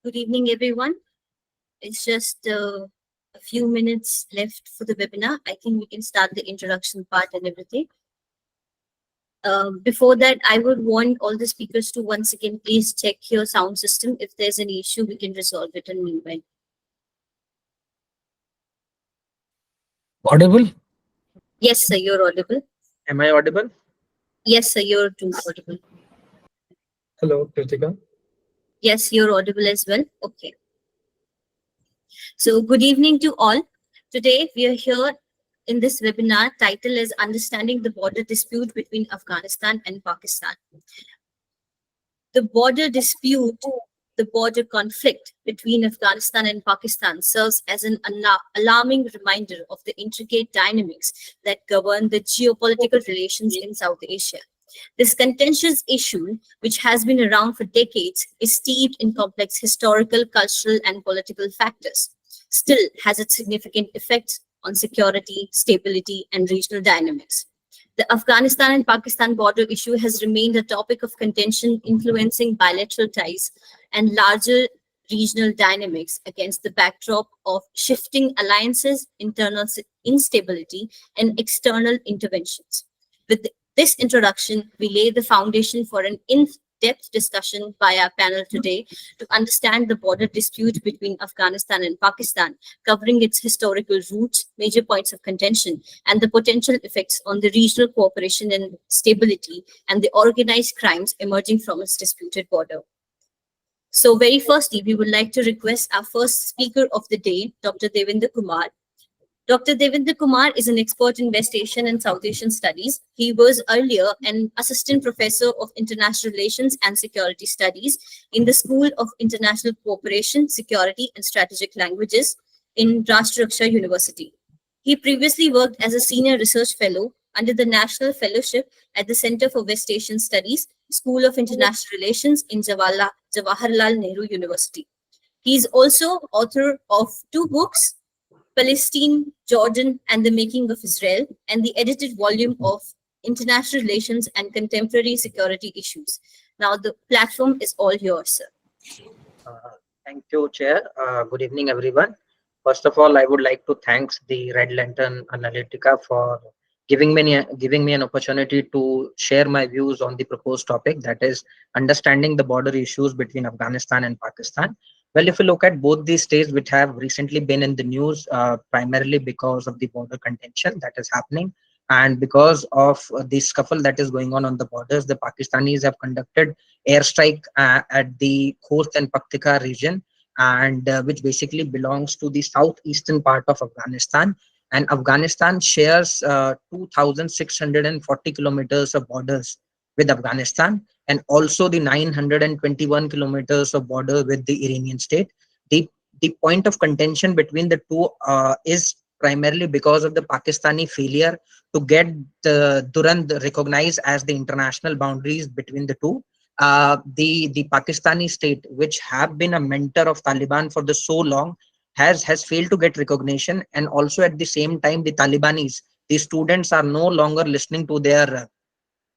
Good evening, everyone. It's just a few minutes left for the webinar. I think we can start the introduction part and everything. Before that, I would want all the speakers to once again please check your sound system. If there's any issue, we can resolve it in meanwhile. Audible? Yes, sir, you're audible. Am I audible? Yes, sir, you're too audible. Hello, Kritika. Yes, you're audible as well. Okay. So good evening to all. Today we are here in this webinar. Title is Understanding the Border Dispute between Afghanistan and Pakistan. The border dispute, the border conflict between Afghanistan and Pakistan serves as an alarming reminder of the intricate dynamics that govern the geopolitical relations in South Asia. This contentious issue, which has been around for decades, is steeped in complex historical, cultural, and political factors, still has its significant effects on security, stability, and regional dynamics. The Afghanistan and Pakistan border issue has remained a topic of contention, influencing bilateral ties and larger regional dynamics against the backdrop of shifting alliances, internal instability, and external interventions. With this introduction, we lay the foundation for an in-depth discussion by our panel today to understand the border dispute between Afghanistan and Pakistan, covering its historical roots, major points of contention, and the potential effects on the regional cooperation and stability and the organized crimes emerging from its disputed border. So very firstly, we would like to request our first speaker of the day, Dr. Devendra Kumar. Dr. Devendra Kumar is an expert in West Asian and South Asian studies. He was earlier an assistant professor of international relations and security studies in the School of International Cooperation, Security and Strategic Languages in Rashtra Raksha University. He previously worked as a senior research fellow under the National Fellowship at the Center for West Asian Studies, School of International Relations in Jawaharlal Nehru University. He is also author of 2 books, Palestine, Jordan, and the Making of Israel, and the edited volume of International Relations and Contemporary Security Issues. Now, the platform is all yours, sir. Thank you, Chair. Good evening, everyone. First of all, I would like to thank the Red Lantern Analytica for giving me an opportunity to share my views on the proposed topic, that is understanding the border issues between Afghanistan and Pakistan. Well, if you look at both these states which have recently been in the news, primarily because of the border contention that is happening and because of the scuffle that is going on the borders, the Pakistanis have conducted airstrike at the Khost and Paktika region, and which basically belongs to the southeastern part of Afghanistan. And Afghanistan shares 2,640 kilometers of borders with Afghanistan, and also the 921 kilometers of border with the Iranian state. The point of contention between the two is primarily because of the Pakistani failure to get the Durand recognized as the international boundaries between the two. The Pakistani state, which have been a mentor of Taliban for so long, has failed to get recognition, and also at the same time the Talibanis, the students are no longer listening to their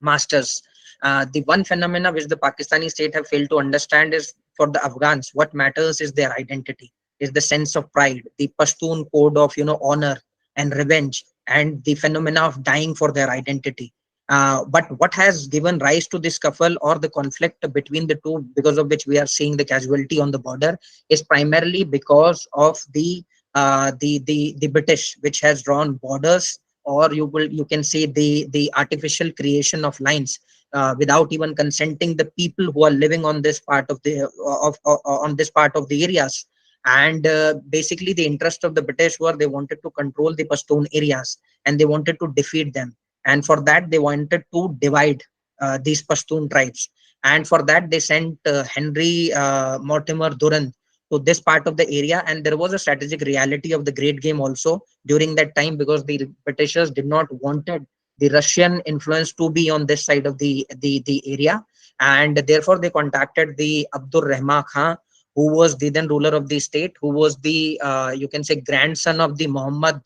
masters. The one phenomena which the Pakistani state have failed to understand is, for the Afghans, what matters is their identity, is the sense of pride, the Pashtun code of honor and revenge, and the phenomena of dying for their identity. But what has given rise to this scuffle or the conflict between the two, because of which we are seeing the casualty on the border, is primarily because of the British, which has drawn borders, or you can say the artificial creation of lines without even consenting the people who are living on this part of the on this part of the areas. And basically the interest of the British were they wanted to control the Pashtun areas and they wanted to defeat them, and for that they wanted to divide these Pashtun tribes, and for that they sent Henry Mortimer Durand to this part of the area. And there was a strategic reality of the great game also during that time, because the Britishers did not wanted the Russian influence to be on this side of the area, and therefore they contacted the Abdur Rahman Khan, who was the then ruler of the state, who was the you can say grandson of the Muhammad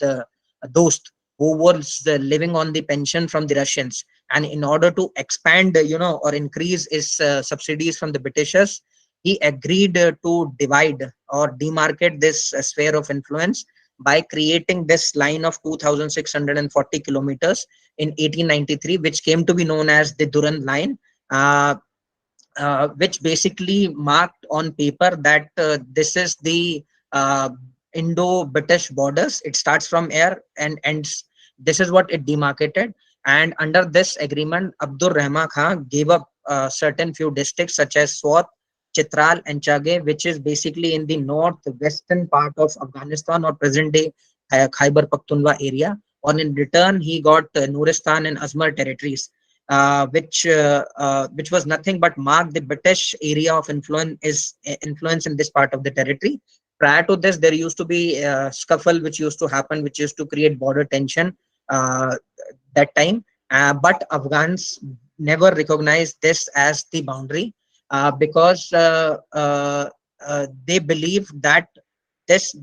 Dost, who was living on the pension from the Russians. And in order to expand or increase his subsidies from the Britishers, he agreed to divide or demarcate this sphere of influence by creating this line of 2,640 kilometers in 1893, which came to be known as the Durand Line, uh, which basically marked on paper that this is the uh, Indo-British borders. It starts from air and ends. This is what it demarcated. And under this agreement, Abdur Rahman Khan gave up certain few districts such as Swat, Chitral, and Chage, which is basically in the northwestern part of Afghanistan or present-day Khyber Pakhtunkhwa area. On in return, he got Nuristan and Azmar territories, which was nothing but marked the British area of influence in this part of the territory. Prior to this, there used to be a scuffle which used to happen, which used to create border tension uh, that time. But Afghans never recognized this as the boundary because they believe that this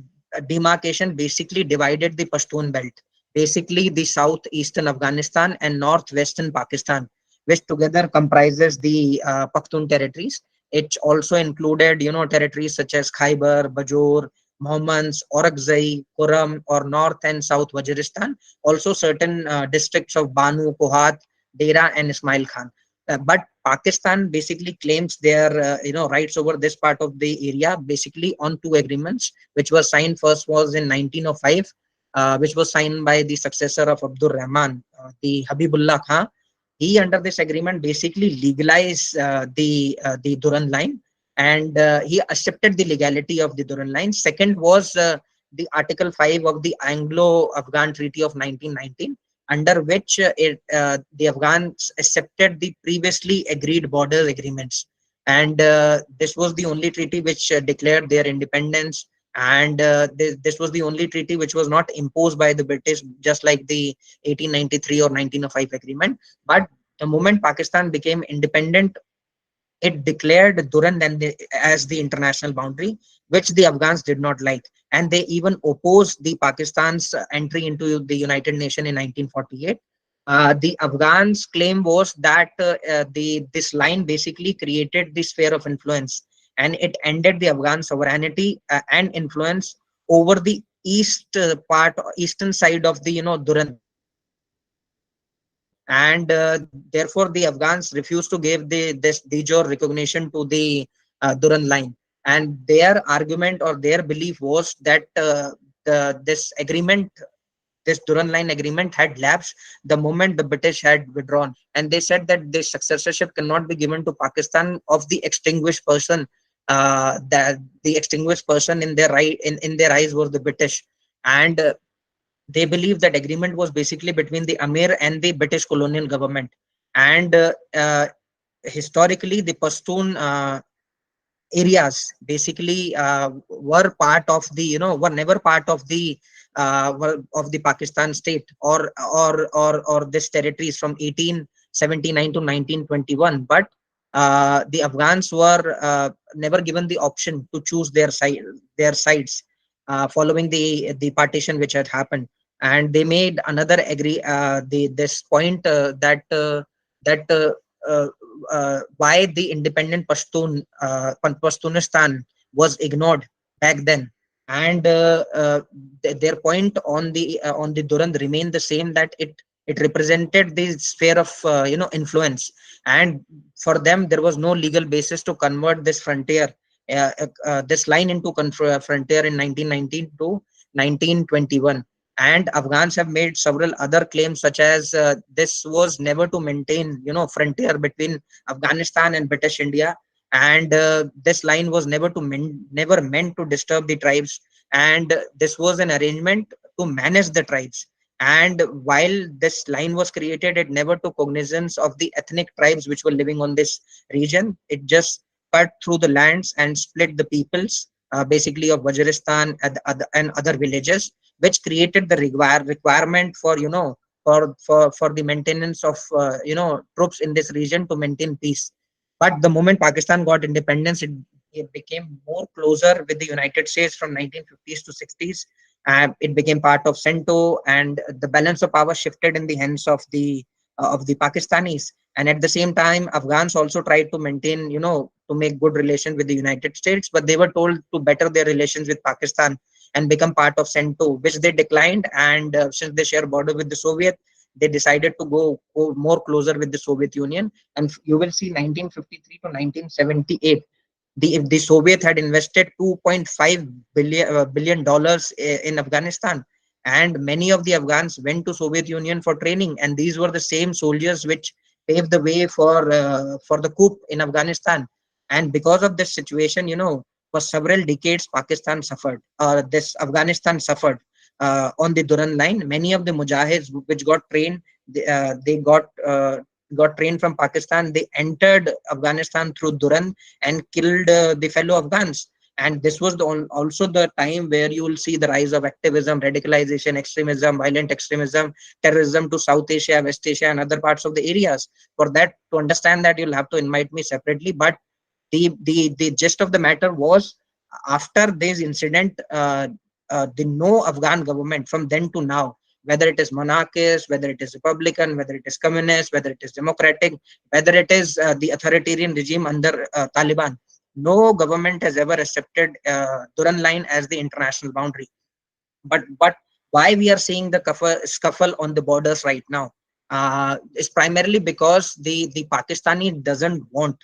demarcation basically divided the Pashtun belt, basically the southeastern Afghanistan and northwestern Pakistan, which together comprises the Pakhtun territories. It also included, territories such as Khyber, Bajor, Mohammeds, Orakzai, Kuram, or North and South Waziristan. Also, certain districts of Banu, Kohat, Dera, and Ismail Khan. But Pakistan basically claims their, rights over this part of the area, basically on two agreements, which was signed. First was in 1905, which was signed by the successor of Abdur Rahman, the Habibullah Khan. He, under this agreement, basically legalized the Durand line, and he accepted the legality of the Durand line. Second was the Article 5 of the Anglo-Afghan Treaty of 1919, under which the Afghans accepted the previously agreed border agreements. And this was the only treaty which declared their independence. And this was the only treaty which was not imposed by the British, just like the 1893 or 1905 agreement. But the moment Pakistan became independent, it declared Durand as the international boundary, which the Afghans did not like, and they even opposed the Pakistan's entry into the United Nations in 1948. The Afghans' claim was that this line basically created the sphere of influence, and it ended the Afghan sovereignty and influence over the eastern side of the Durand, and therefore the Afghans refused to give this de jure recognition to the Durand line. And their argument or their belief was that this agreement, this Durand line agreement, had lapsed the moment the British had withdrawn, and they said that the successorship cannot be given to Pakistan of the extinguished person. That the extinguished person in their in their eyes was the British, and they believe that agreement was basically between the Amir and the British colonial government. And historically, the Pashtun areas basically were part of the, were never part of the Pakistan state, or this territories from 1879 to 1921. But the Afghans were never given the option to choose their sides following the partition which had happened. And they made another agree this point that uh, why the independent Pashtunistan was ignored back then. And their point on the Durand remained the same, that it represented the sphere of influence, and for them there was no legal basis to convert this this line into frontier in 1919 to 1921. And Afghans have made several other claims, such as this was never to maintain frontier between Afghanistan and British India, and this line was never meant to disturb the tribes, and this was an arrangement to manage the tribes. And while this line was created, it never took cognizance of the ethnic tribes which were living on this region. It just cut through the lands and split the peoples, basically of Waziristan and other villages, which created the requirement for for the maintenance of troops in this region to maintain peace. But the moment Pakistan got independence, it became more closer with the United States from 1950s to 60s. It became part of CENTO, and the balance of power shifted in the hands of the of the Pakistanis. And at the same time, Afghans also tried to maintain, to make good relations with the United States, but they were told to better their relations with Pakistan and become part of CENTO, which they declined. And since they share border with the Soviet, they decided to go more closer with the Soviet Union. And you will see 1953 to 1978, the Soviet had invested 2.5 billion dollars in Afghanistan, and many of the Afghans went to Soviet Union for training, and these were the same soldiers which paved the way for the coup in Afghanistan. And because of this situation, for several decades, Pakistan suffered, this Afghanistan suffered on the Durand line. Many of the mujahids which got trained, they got trained from Pakistan. They entered Afghanistan through Durand and killed the fellow Afghans. And this was also the time where you will see the rise of activism, radicalization, extremism, violent extremism, terrorism to South Asia, West Asia, and other parts of the areas. For that, to understand that, you'll have to invite me separately. But the gist of the matter was, after this incident, the no Afghan government from then to now, whether it is monarchist, whether it is Republican, whether it is communist, whether it is democratic, whether it is the authoritarian regime under Taliban, no government has ever accepted Durand Line as the international boundary. But why we are seeing the scuffle on the borders right now is primarily because the Pakistani doesn't want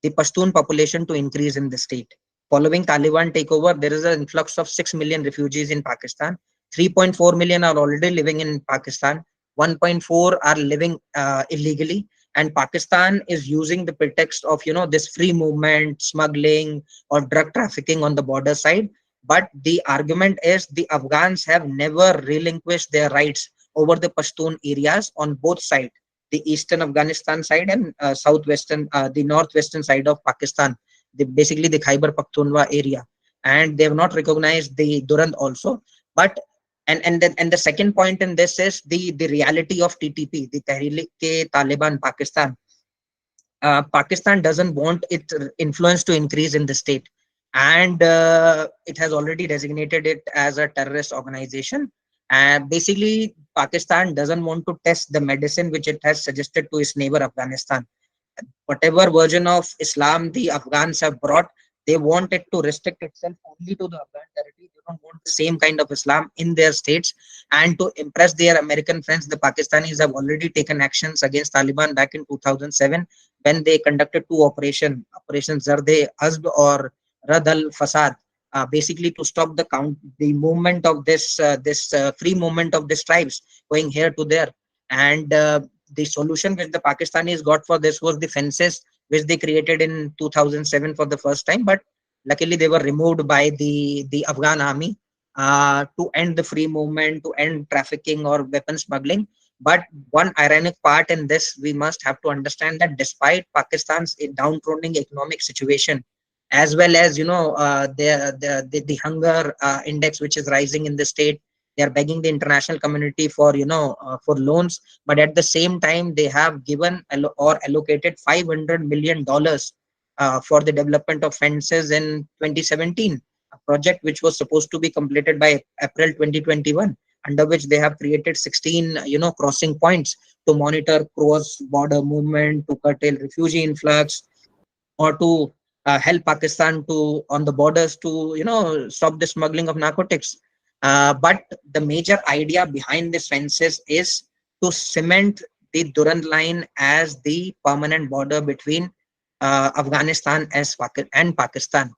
the Pashtun population to increase in the state. Following Taliban takeover, there is an influx of 6 million refugees in Pakistan. 3.4 million are already living in Pakistan. 1.4 are living illegally, and Pakistan is using the pretext of this free movement, smuggling, or drug trafficking on the border side. But the argument is the Afghans have never relinquished their rights over the Pashtun areas on both sides, the eastern Afghanistan side and the northwestern side of Pakistan, basically the Khyber Pakhtunkhwa area. And they have not recognized the Durand also. But and the second point in this is the reality of TTP, the Tehreek-e-Taliban Pakistan. Pakistan doesn't want its influence to increase in the state, and it has already designated it as a terrorist organization. And basically, Pakistan doesn't want to test the medicine which it has suggested to its neighbor Afghanistan. Whatever version of Islam the Afghans have brought, they want it to restrict itself only to the Afghan territory. They don't want the same kind of Islam in their states. And to impress their American friends, the Pakistanis have already taken actions against Taliban back in 2007 when they conducted two Operation Zarde Azb or Rad al Fasad, basically to stop the movement of this free movement of these tribes going here to there. And the solution which the Pakistanis got for this was the fences which they created in 2007 for the first time. But luckily, they were removed by the Afghan army to end the free movement, to end trafficking or weapon smuggling. But one ironic part in this, we must have to understand that despite Pakistan's downtrodden economic situation, as well as the hunger index which is rising in the state, they are begging the international community for for loans. But at the same time, they have given or allocated $500 million for the development of fences in 2017, a project which was supposed to be completed by April 2021, under which they have created 16 crossing points to monitor cross border movement, to curtail refugee influx, or to help Pakistan to on the borders to stop the smuggling of narcotics. But the major idea behind this fences is to cement the Durand line as the permanent border between Afghanistan and Pakistan.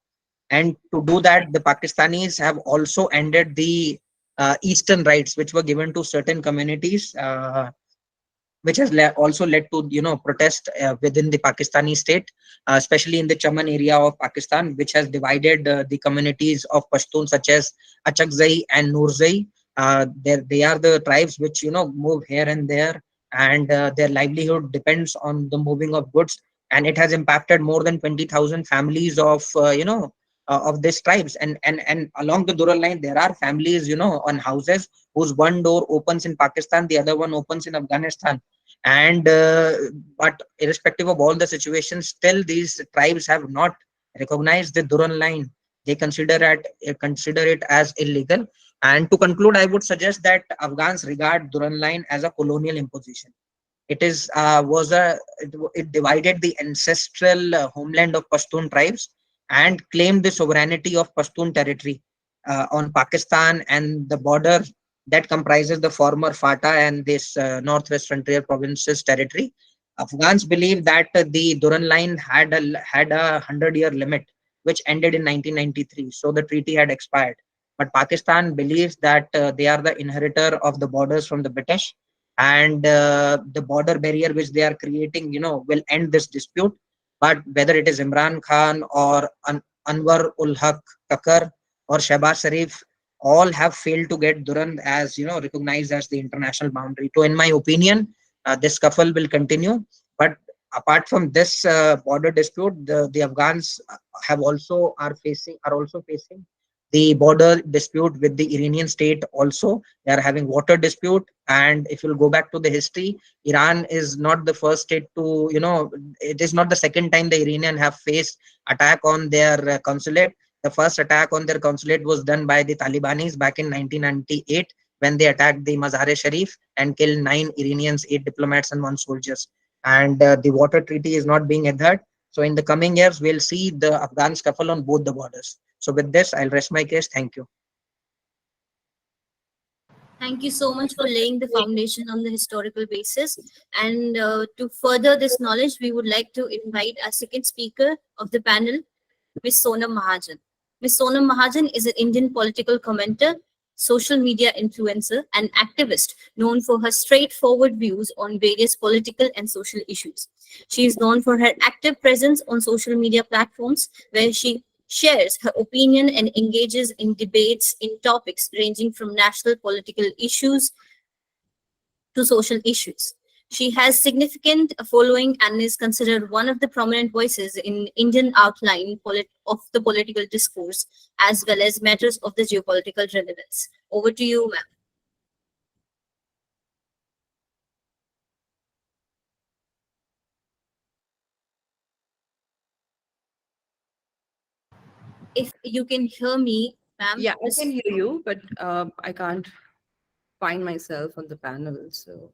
And to do that, the Pakistanis have also ended the eastern rights which were given to certain communities, which has also led to protest within the Pakistani state, especially in the Chaman area of Pakistan, which has divided the communities of Pashtun such as Achakzai and Nurzai. They are the tribes which move here and there, and their livelihood depends on the moving of goods, and it has impacted more than 20,000 families of these tribes. And along the Durand line, there are families on houses whose one door opens in Pakistan, the other one opens in Afghanistan. And but irrespective of all the situations, still these tribes have not recognized the Durand line. They consider it as illegal. And to conclude, I would suggest that Afghans regard Durand line as a colonial imposition. It divided the ancestral homeland of Pashtun tribes and claimed the sovereignty of Pashtun territory on Pakistan and the border that comprises the former FATA and this northwest frontier provinces territory. Afghans believe that the Duran line had a 100-year limit, which ended in 1993. So the treaty had expired. But Pakistan believes that they are the inheritor of the borders from the British, and the border barrier which they are creating, will end this dispute. But whether it is Imran Khan or Anwar ul Haq Kakar or Shehbaz Sharif, all have failed to get Durand as recognized as the international boundary. So, in my opinion, this scuffle will continue. But apart from this border dispute, the Afghans are also facing the border dispute with the Iranian state. Also, they are having water dispute. And if you'll go back to the history, Iran is not the first state to, it is not the second time the Iranian have faced attack on their consulate. The first attack on their consulate was done by the Talibanis back in 1998 when they attacked the Mazar-e Sharif and killed 9 Iranians, 8 diplomats, and 1 soldiers. And the water treaty is not being adhered. So in the coming years, we'll see the Afghan scuffle on both the borders. So with this, I'll rest my case. Thank you. Thank you so much for laying the foundation on the historical basis. And to further this knowledge, we would like to invite our second speaker of the panel, Ms. Sonam Mahajan. Ms. Sonam Mahajan is an Indian political commentator, social media influencer, and activist known for her straightforward views on various political and social issues. She is known for her active presence on social media platforms where she shares her opinion and engages in debates in topics ranging from national political issues to social issues. She has significant following and is considered one of the prominent voices in Indian outline of the political discourse as well as matters of the geopolitical relevance. Over to you, ma'am. If you can hear me, ma'am. Yeah, I can hear you, but I can't find myself on the panel. So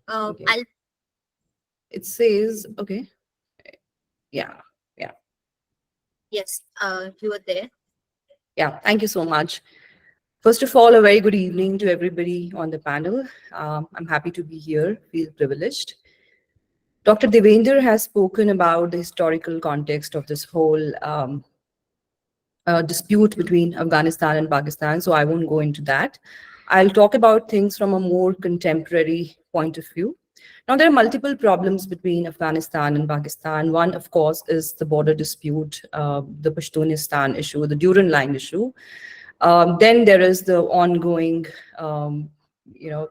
okay. I'll It says, okay. Yeah, yeah, yes, you are there. yeah. Thank you so much. First of all, a very good evening to everybody on the panel. I'm happy to be here, feel privileged. Dr. Devender has spoken about the historical context of this whole dispute between Afghanistan and Pakistan, so I won't go into that. I'll talk about things from a more contemporary point of view. Now, there are multiple problems between Afghanistan and Pakistan. One, of course, is the border dispute, the Pashtunistan issue, the Duran line issue. Then there is the ongoing,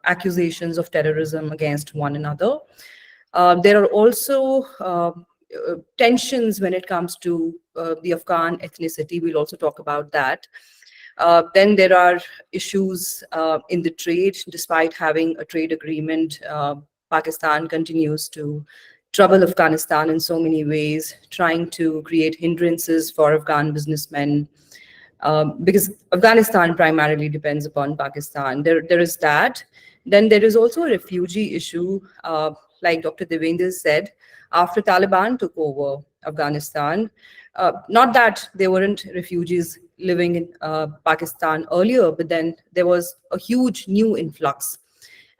accusations of terrorism against one another. There are also tensions when it comes to the Afghan ethnicity. We'll also talk about that. Then there are issues in the trade. Despite having a trade agreement, Pakistan continues to trouble Afghanistan in so many ways, trying to create hindrances for Afghan businessmen, because Afghanistan primarily depends upon Pakistan. There is that. Then there is also a refugee issue, like Dr. Devender said, after Taliban took over Afghanistan. Not that there weren't refugees living in Pakistan earlier, but then there was a huge new influx.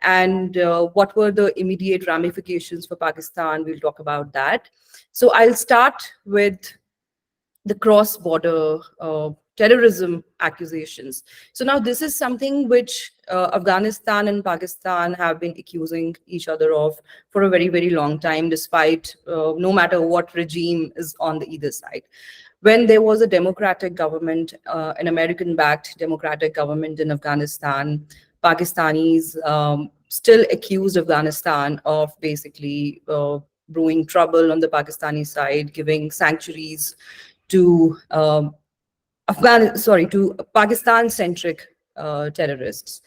And what were the immediate ramifications for Pakistan? We'll talk about that. So I'll start with the cross-border terrorism accusations. So now this is something which Afghanistan and Pakistan have been accusing each other of for a very, very long time, despite no matter what regime is on the either side. When there was a democratic government, an American-backed democratic government in Afghanistan, Pakistanis still accused Afghanistan of basically brewing trouble on the Pakistani side, giving sanctuaries to to Pakistan-centric terrorists.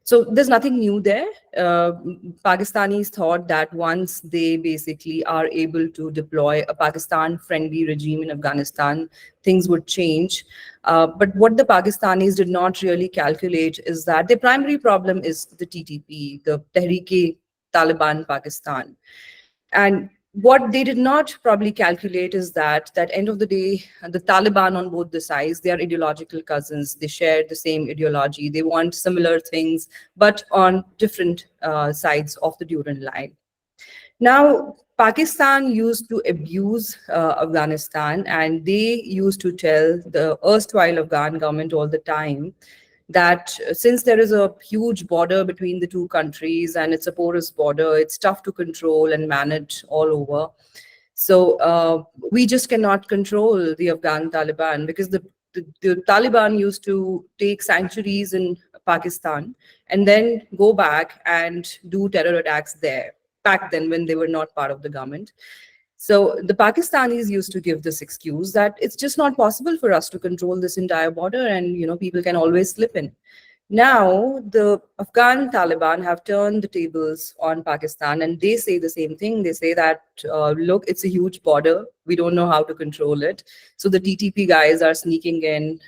So there's nothing new there. Pakistanis thought that once they basically are able to deploy a Pakistan-friendly regime in Afghanistan, things would change. But what the Pakistanis did not really calculate is that the primary problem is the TTP, the Tehrik-e Taliban Pakistan. And what they did not probably calculate is that end of the day, the Taliban on both the sides, they are ideological cousins. They share the same ideology. They want similar things, but on different sides of the Durand line. Now, Pakistan used to abuse Afghanistan, and they used to tell the erstwhile Afghan government all the time that since there is a huge border between the two countries and it's a porous border, it's tough to control and manage all over. So we just cannot control the Afghan Taliban, because the Taliban used to take sanctuaries in Pakistan and then go back and do terror attacks there, back then when they were not part of the government. So the Pakistanis used to give this excuse that it's just not possible for us to control this entire border, and people can always slip in. Now the Afghan Taliban have turned the tables on Pakistan, and they say the same thing. They say that look, it's a huge border. We don't know how to control it. So the TTP guys are sneaking in.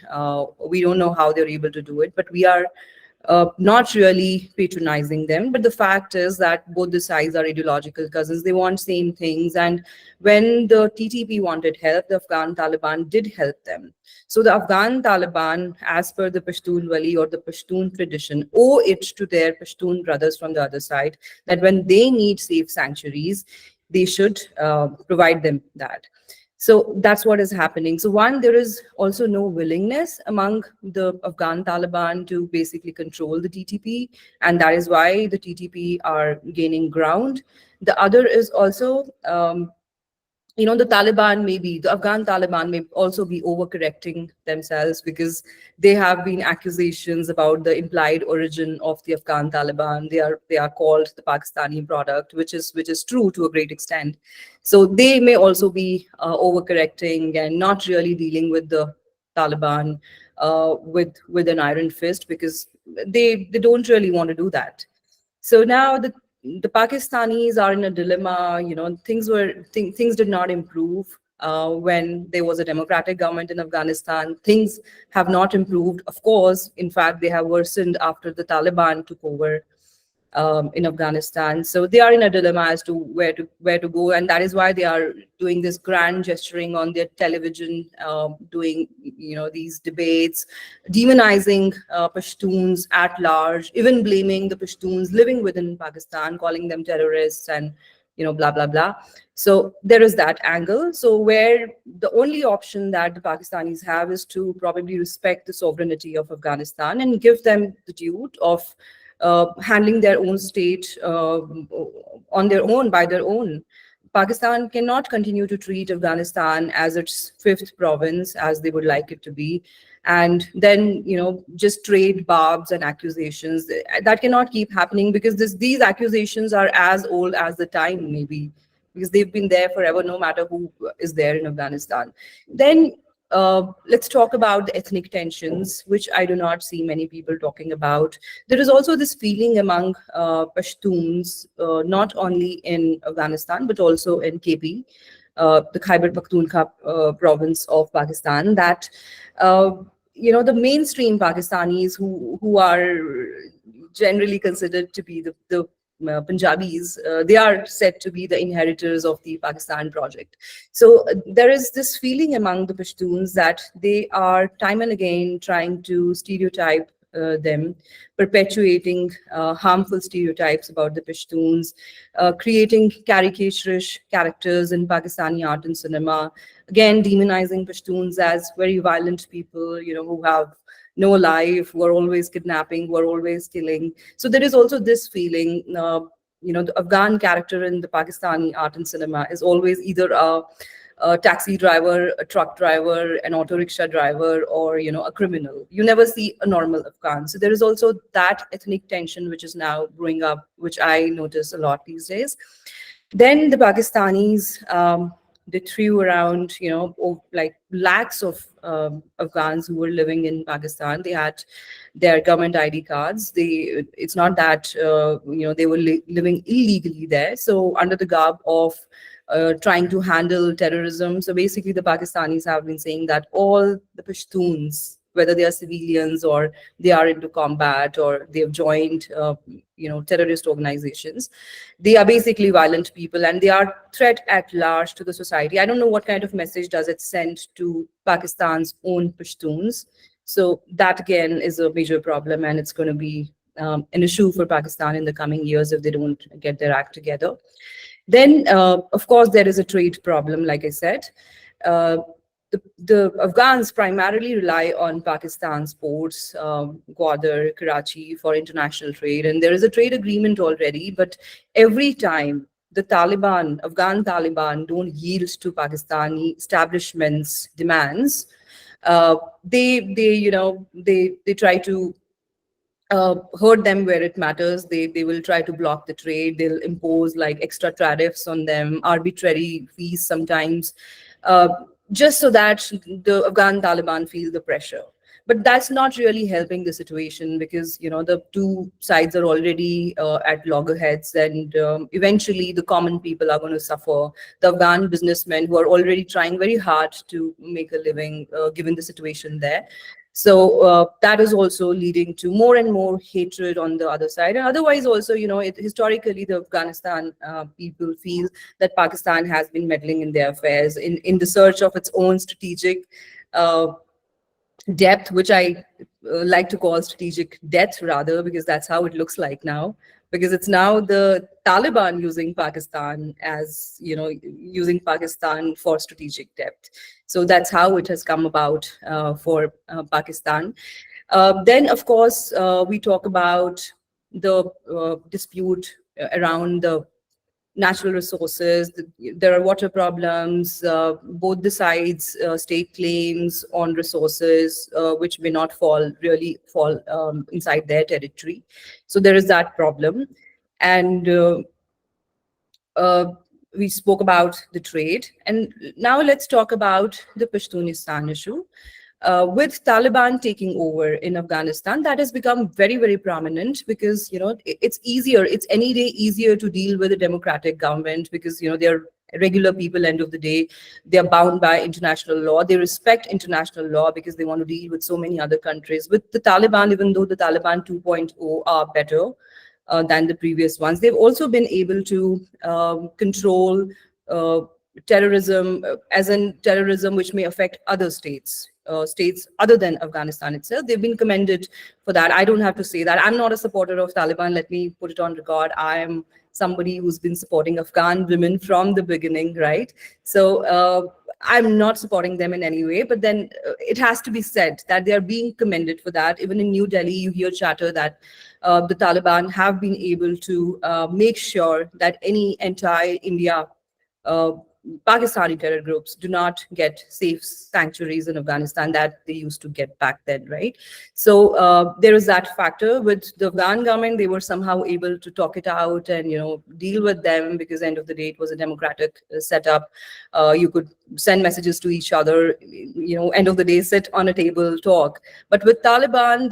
We don't know how they're able to do it, but we are not really patronizing them. But the fact is that both the sides are ideological cousins. They want same things. And when the TTP wanted help, the Afghan Taliban did help them. So the Afghan Taliban, as per the Pashtun Wali or the Pashtun tradition, owe it to their Pashtun brothers from the other side that when they need safe sanctuaries, they should provide them that. So that's what is happening. So one, there is also no willingness among the Afghan Taliban to basically control the TTP, and that is why the TTP are gaining ground. The other is also, the Afghan Taliban may also be overcorrecting themselves, because they have been accusations about the implied origin of the Afghan Taliban. They are called the Pakistani product, which is true to a great extent. So they may also be overcorrecting and not really dealing with the Taliban with an iron fist, because they don't really want to do that. So now the Pakistanis are in a dilemma. Things did not improve when there was a democratic government in Afghanistan. Things have not improved. Of course, in fact, they have worsened after the Taliban took over in Afghanistan. So they are in a dilemma as to where to go, and that is why they are doing this grand gesturing on their television, doing these debates, demonizing Pashtuns at large, even blaming the Pashtuns living within Pakistan, calling them terrorists, and blah blah blah. So there is that angle. So where the only option that the Pakistanis have is to probably respect the sovereignty of Afghanistan and give them the duty of handling their own state on their own, by their own. Pakistan cannot continue to treat Afghanistan as its fifth province, as they would like it to be, and then just trade barbs and accusations. That cannot keep happening, because these accusations are as old as the time, maybe, because they've been there forever, no matter who is there in Afghanistan. Then let's talk about the ethnic tensions, which I do not see many people talking about. There is also this feeling among Pashtuns, not only in Afghanistan, but also in KP, the Khyber Pakhtunkhwa province of Pakistan, that the mainstream Pakistanis who are generally considered to be the Punjabis, they are said to be the inheritors of the Pakistan project. So there is this feeling among the Pashtuns that they are time and again trying to stereotype them, perpetuating harmful stereotypes about the Pashtuns, creating caricaturish characters in Pakistani art and cinema, again demonizing Pashtuns as very violent people, who have no life, who are always kidnapping, who are always killing. So there is also this feeling, the Afghan character in the Pakistani art and cinema is always either a taxi driver, a truck driver, an auto rickshaw driver, or a criminal. You never see a normal Afghan. So there is also that ethnic tension which is now growing up, which I notice a lot these days. Then the Pakistanis, they threw around, like lakhs of Afghans who were living in Pakistan. They had their government ID cards. It's not that they were living illegally there. So under the garb of trying to handle terrorism, so basically the Pakistanis have been saying that all the Pashtuns whether they are civilians or they are into combat or they have joined, terrorist organizations. They are basically violent people and they are threat at large to the society. I don't know what kind of message does it send to Pakistan's own Pashtuns. So that again is a major problem, and it's going to be an issue for Pakistan in the coming years if they don't get their act together. Then, of course, there is a trade problem, like I said. Uh, the Afghans primarily rely on Pakistan's ports, Gwadar, Karachi, for international trade. And there is a trade agreement already, but every time the Taliban, Afghan Taliban, don't yield to Pakistani establishments' demands, they try to hurt them where it matters. They will try to block the trade. They'll impose like extra tariffs on them, arbitrary fees sometimes, uh, just so that the Afghan Taliban feel the pressure. But that's not really helping the situation because the two sides are already at loggerheads, and eventually the common people are going to suffer. The Afghan businessmen who are already trying very hard to make a living, given the situation there. So that is also leading to more and more hatred on the other side. And otherwise also, historically, the Afghanistan people feel that Pakistan has been meddling in their affairs in the search of its own strategic depth, which I like to call strategic death rather, because that's how it looks like now. Because it's now the Taliban using Pakistan as, using Pakistan for strategic depth. So that's how it has come about for Pakistan. Then, of course, we talk about the dispute around the natural resources. There are water problems. Both the sides stake claims on resources which may not really fall inside their territory. So there is that problem. And we spoke about the trade. And now let's talk about the Pashtunistan issue. With Taliban taking over in Afghanistan, that has become very, very prominent because, it's easier. It's any day easier to deal with a democratic government because, they're regular people, end of the day. They're bound by international law. They respect international law because they want to deal with so many other countries. With the Taliban, even though the Taliban 2.0 are better than the previous ones, they've also been able to control terrorism, as in terrorism which may affect other states. States other than Afghanistan itself. They've been commended for that. I don't have to say that. I'm not a supporter of Taliban. Let me put it on record. I am somebody who's been supporting Afghan women from the beginning, right? So I'm not supporting them in any way, but then it has to be said that they are being commended for that. Even in New Delhi, you hear chatter that the Taliban have been able to make sure that any anti-India Pakistani terror groups do not get safe sanctuaries in Afghanistan that they used to get back then, right? So there is that factor. With the Afghan government, they were somehow able to talk it out and, deal with them because end of the day, it was a democratic setup. You could send messages to each other, end of the day, sit on a table, talk. But with Taliban,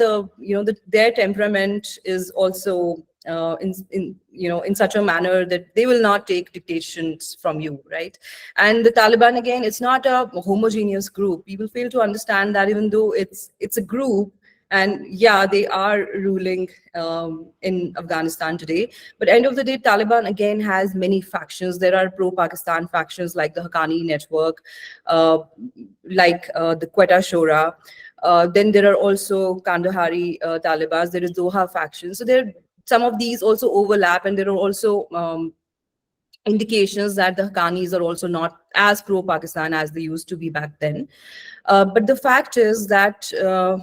their temperament is also in such a manner that they will not take dictations from you, right? And the Taliban, again, it's not a homogeneous group. People fail to understand that even though it's a group, and yeah, they are ruling in Afghanistan today. But end of the day, Taliban again has many factions. There are pro-Pakistan factions like the Haqqani Network, like the Quetta Shura. Then there are also Kandahari Talibans. There is Doha faction. So some of these also overlap, and there are also indications that the Haqqanis are also not as pro-Pakistan as they used to be back then. But the fact is that, the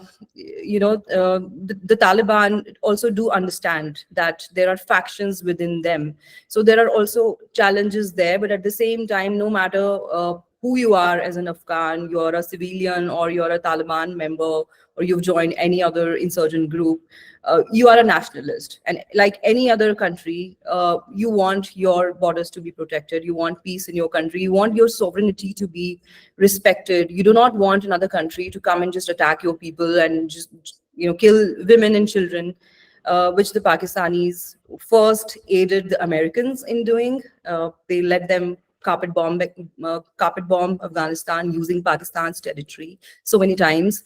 Taliban also do understand that there are factions within them. So there are also challenges there, but at the same time, no matter who you are as an Afghan, you're a civilian or you're a Taliban member, or you've joined any other insurgent group, you are a nationalist. And like any other country, you want your borders to be protected. You want peace in your country. You want your sovereignty to be respected. You do not want another country to come and just attack your people and just, kill women and children, which the Pakistanis first aided the Americans in doing. They let them carpet bomb Afghanistan using Pakistan's territory so many times.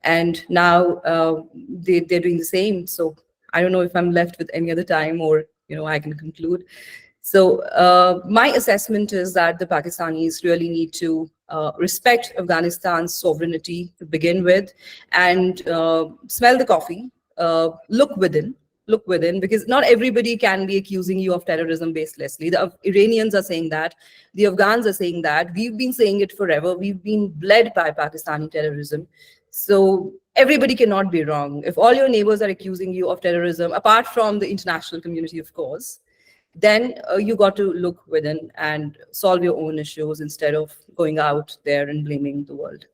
and now they're doing the same. So I don't know if I'm left with any other time, or I can conclude. So my assessment is that the Pakistanis really need to respect Afghanistan's sovereignty to begin with, and smell the coffee, look within. Look within, because not everybody can be accusing you of terrorism baselessly. The Iranians are saying that, the Afghans are saying that, we've been saying it forever. We've been bled by Pakistani terrorism. So everybody cannot be wrong. If all your neighbors are accusing you of terrorism, apart from the international community, of course, then you got to look within and solve your own issues instead of going out there and blaming the world.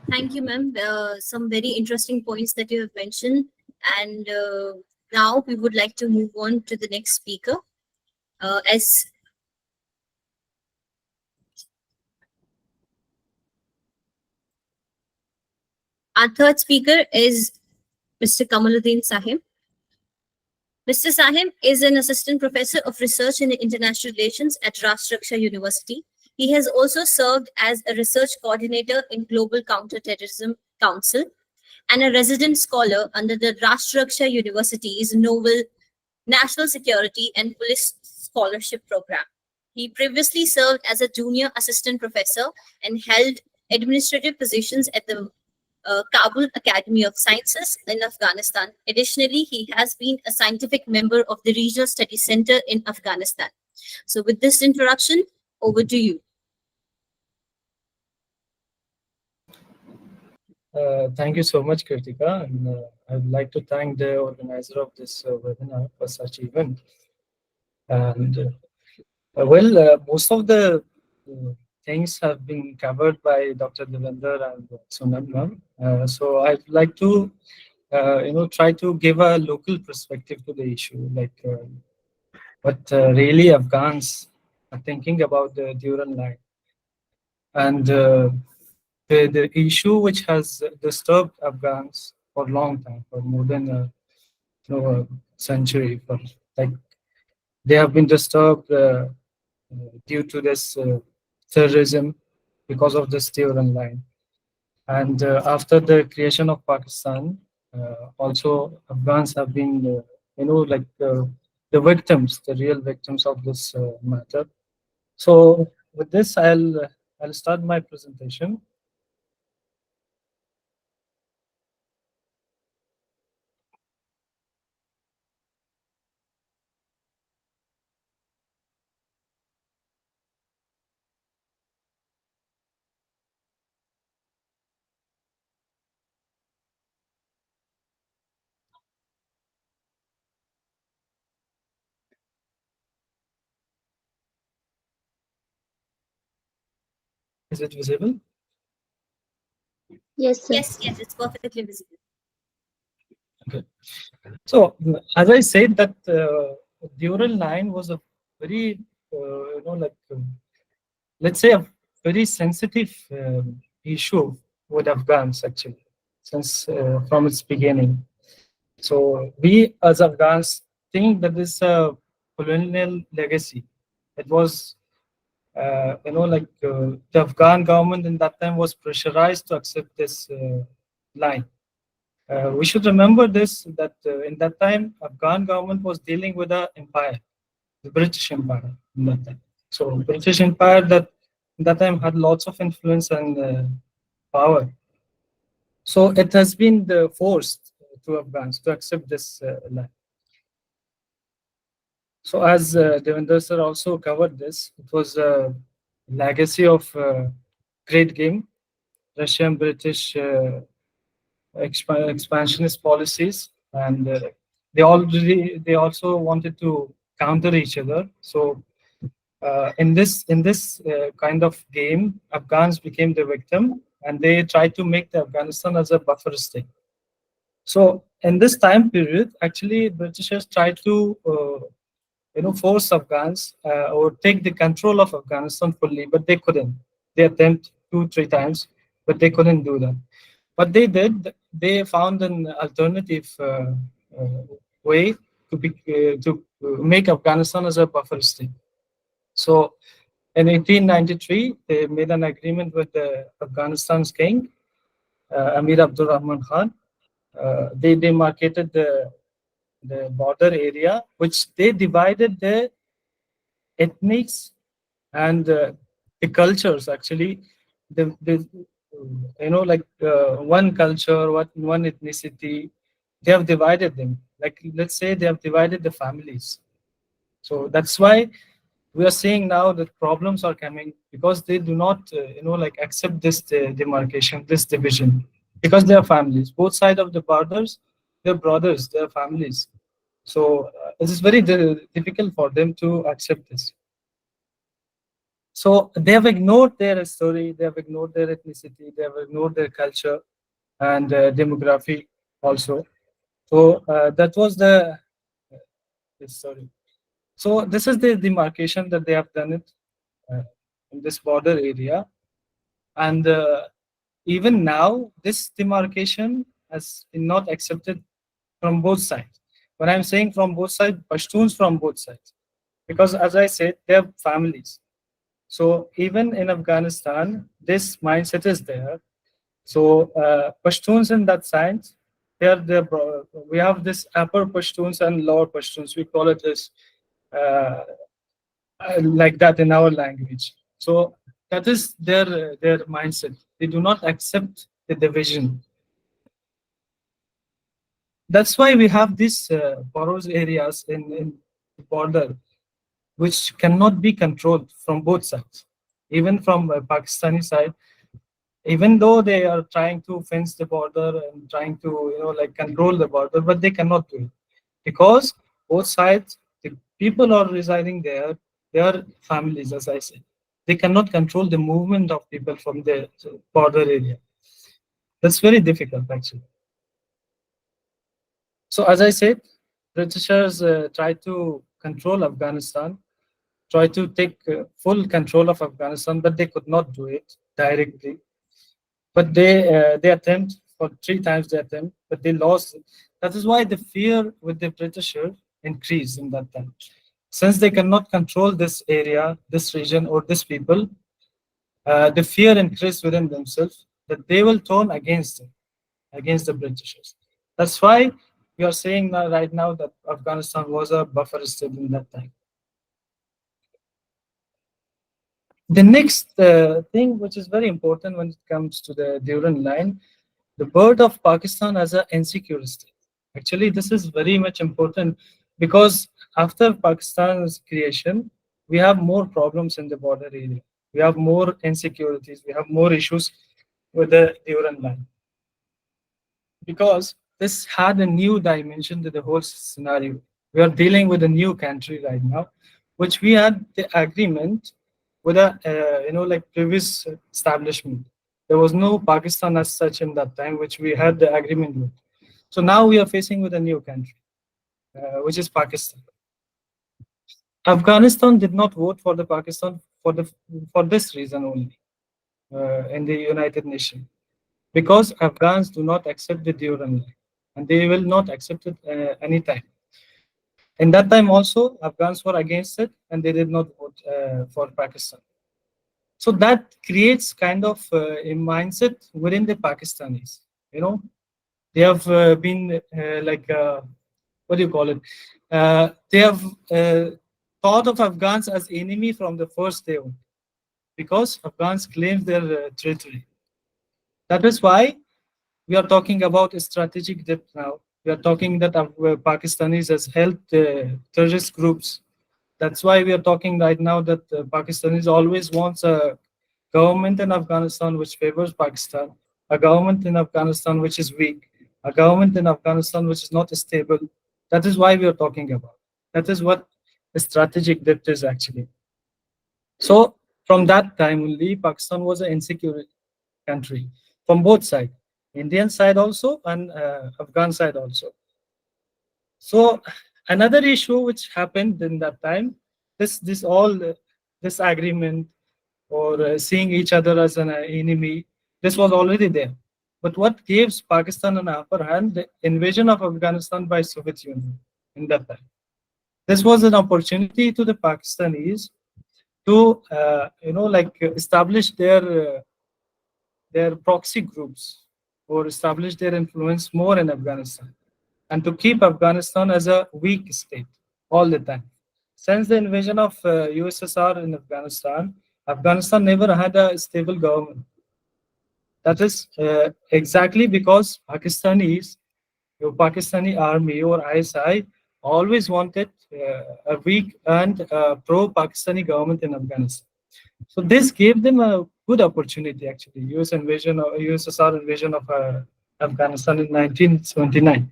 Thank you, ma'am. Some very interesting points that you have mentioned. And now we would like to move on to the next speaker. As our third speaker is Mr. Kamaluddin Sahib. Mr. Sahib is an assistant professor of research in international relations at Rashtraksha University. He has also served as a research coordinator in Global Counterterrorism Council and a resident scholar under the Rashtraksha University's Novel National Security and Police Scholarship Program. He previously served as a junior assistant professor and held administrative positions at the Kabul Academy of Sciences in Afghanistan. Additionally, he has been a scientific member of the Regional Studies Center in Afghanistan. So with this introduction, over to you. Thank you so much, Kritika. And I would like to thank the organizer of this webinar for such event. And most of the things have been covered by Dr. Devender and Sonam ma'am. So I'd like to, try to give a local perspective to the issue, like what really Afghans are thinking about the Duran line. And the issue which has disturbed Afghans for a long time, for more than a century, for like they have been disturbed due to this terrorism because of this Duran line. And after the creation of Pakistan, also Afghans have been, the victims, the real victims of this matter. So with this, I'll start my presentation. Is it visible? Yes, sir. Yes, it's perfectly visible. Okay. So as I said, that Dural line was a very, let's say a very sensitive issue with Afghans actually, since from its beginning. So we as Afghans think that this colonial legacy. It was, the Afghan government in that time was pressurized to accept this line. We should remember this, that in that time, Afghan government was dealing with an empire, the British Empire in that time. So British Empire that in that time had lots of influence and power. So it has been forced to Afghans to accept this line. So as Devender sir also covered this, it was a legacy of great game, Russian British expansionist policies, and they also wanted to counter each other. So in this kind of game, Afghans became the victim, and they tried to make the Afghanistan as a buffer state. So in this time period, actually, Britishers tried to force Afghans or take the control of Afghanistan fully, but they couldn't. They attempted 2-3 times, but they couldn't do that. What they did, they found an alternative way to make Afghanistan as a buffer state. So In 1893, they made an agreement with the Afghanistan's king, Amir Abdul Rahman Khan. They demarcated the border area, which they divided the ethnics and the cultures. Actually, the like one culture, one ethnicity, they have divided them. Like, let's say they have divided the families. So that's why we are seeing now that problems are coming, because they do not like accept this demarcation, this division, because they are families, both sides of the borders, they're brothers, they're families. So it is very difficult for them to accept this. So they have ignored their story, they have ignored their ethnicity, they have ignored their culture and demography also. So that was the story. So this is the demarcation that they have done it uh, in this border area. And even now, this demarcation has been not accepted from both sides. When I'm saying from both sides, Pashtuns from both sides. Because as I said, they have families. So even in Afghanistan, this mindset is there. So Pashtuns in that sense, we have this upper Pashtuns and lower Pashtuns. We call it as like that in our language. So that is their mindset. They do not accept the division. That's why we have these porous areas in the border, which cannot be controlled from both sides. Even from Pakistani side, even though they are trying to fence the border and trying to like control the border, but they cannot do it, because both sides, the people are residing there, they are families, as I said. They cannot control the movement of people from the border area. That's very difficult, actually. So as I said, Britishers tried to control Afghanistan, tried to take full control of Afghanistan, but they could not do it directly. But they attempt for 3 times they attempt, but they lost. That is why the fear with the Britishers increased in that time. Since they cannot control this area, this region, or this people, the fear increased within themselves that they will turn against them, against the Britishers. That's why we are saying now, right now, that Afghanistan was a buffer state in that time. The next thing, which is very important when it comes to the Durand line, the birth of Pakistan as an insecure state. Actually, this is very much important, because after Pakistan's creation, we have more problems in the border area. We have more insecurities. We have more issues with the Durand line, because this had a new dimension to the whole scenario. We are dealing with a new country right now, which we had the agreement with a like previous establishment. There was no Pakistan as such in that time, which we had the agreement with. So now we are facing with a new country, which is Pakistan. Afghanistan did not vote for the Pakistan for this reason only in the United Nations, because Afghans do not accept the Durand line, and they will not accept it anytime. In that time also, Afghans were against it, and they did not vote for Pakistan. So that creates kind of a mindset within the Pakistanis. They have been like what do you call it? They have thought of Afghans as enemy from the first day on, because Afghans claim their territory. That is why we are talking about a strategic depth now. We are talking that Pakistanis has helped terrorist groups. That's why we are talking right now that Pakistanis always wants a government in Afghanistan which favors Pakistan, a government in Afghanistan which is weak, a government in Afghanistan which is not stable. That is why we are talking about. That is what the strategic depth is actually. So from that time only, Pakistan was an insecure country from both sides, Indian side also and Afghan side also. So another issue which happened in that time, this agreement or seeing each other as an enemy, this was already there. But what gives Pakistan an upper hand? The invasion of Afghanistan by Soviet Union in that time. This was an opportunity to the Pakistanis to establish their proxy groups or establish their influence more in Afghanistan, and to keep Afghanistan as a weak state all the time. Since the invasion of USSR in Afghanistan, Afghanistan never had a stable government. That is exactly because your Pakistani army or ISI always wanted a weak and pro-Pakistani government in Afghanistan. So this gave them a good opportunity, actually. USSR invasion of Afghanistan in 1979.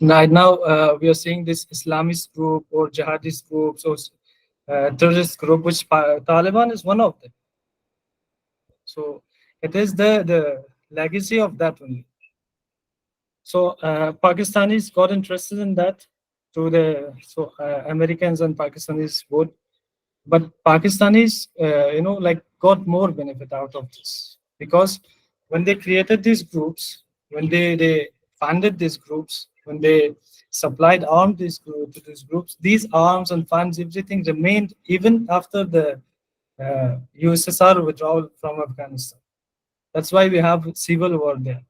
Right now, we are seeing this Islamist group or jihadist groups or terrorist group, which Taliban is one of them. So it is the legacy of that only. So Pakistanis got interested in that through Americans and Pakistanis both, but Pakistanis got more benefit out of this, because when they created these groups, when they funded these groups, when they supplied arms to these groups, these arms and funds, everything remained even after the USSR withdrawal from Afghanistan. That's why we have civil war there.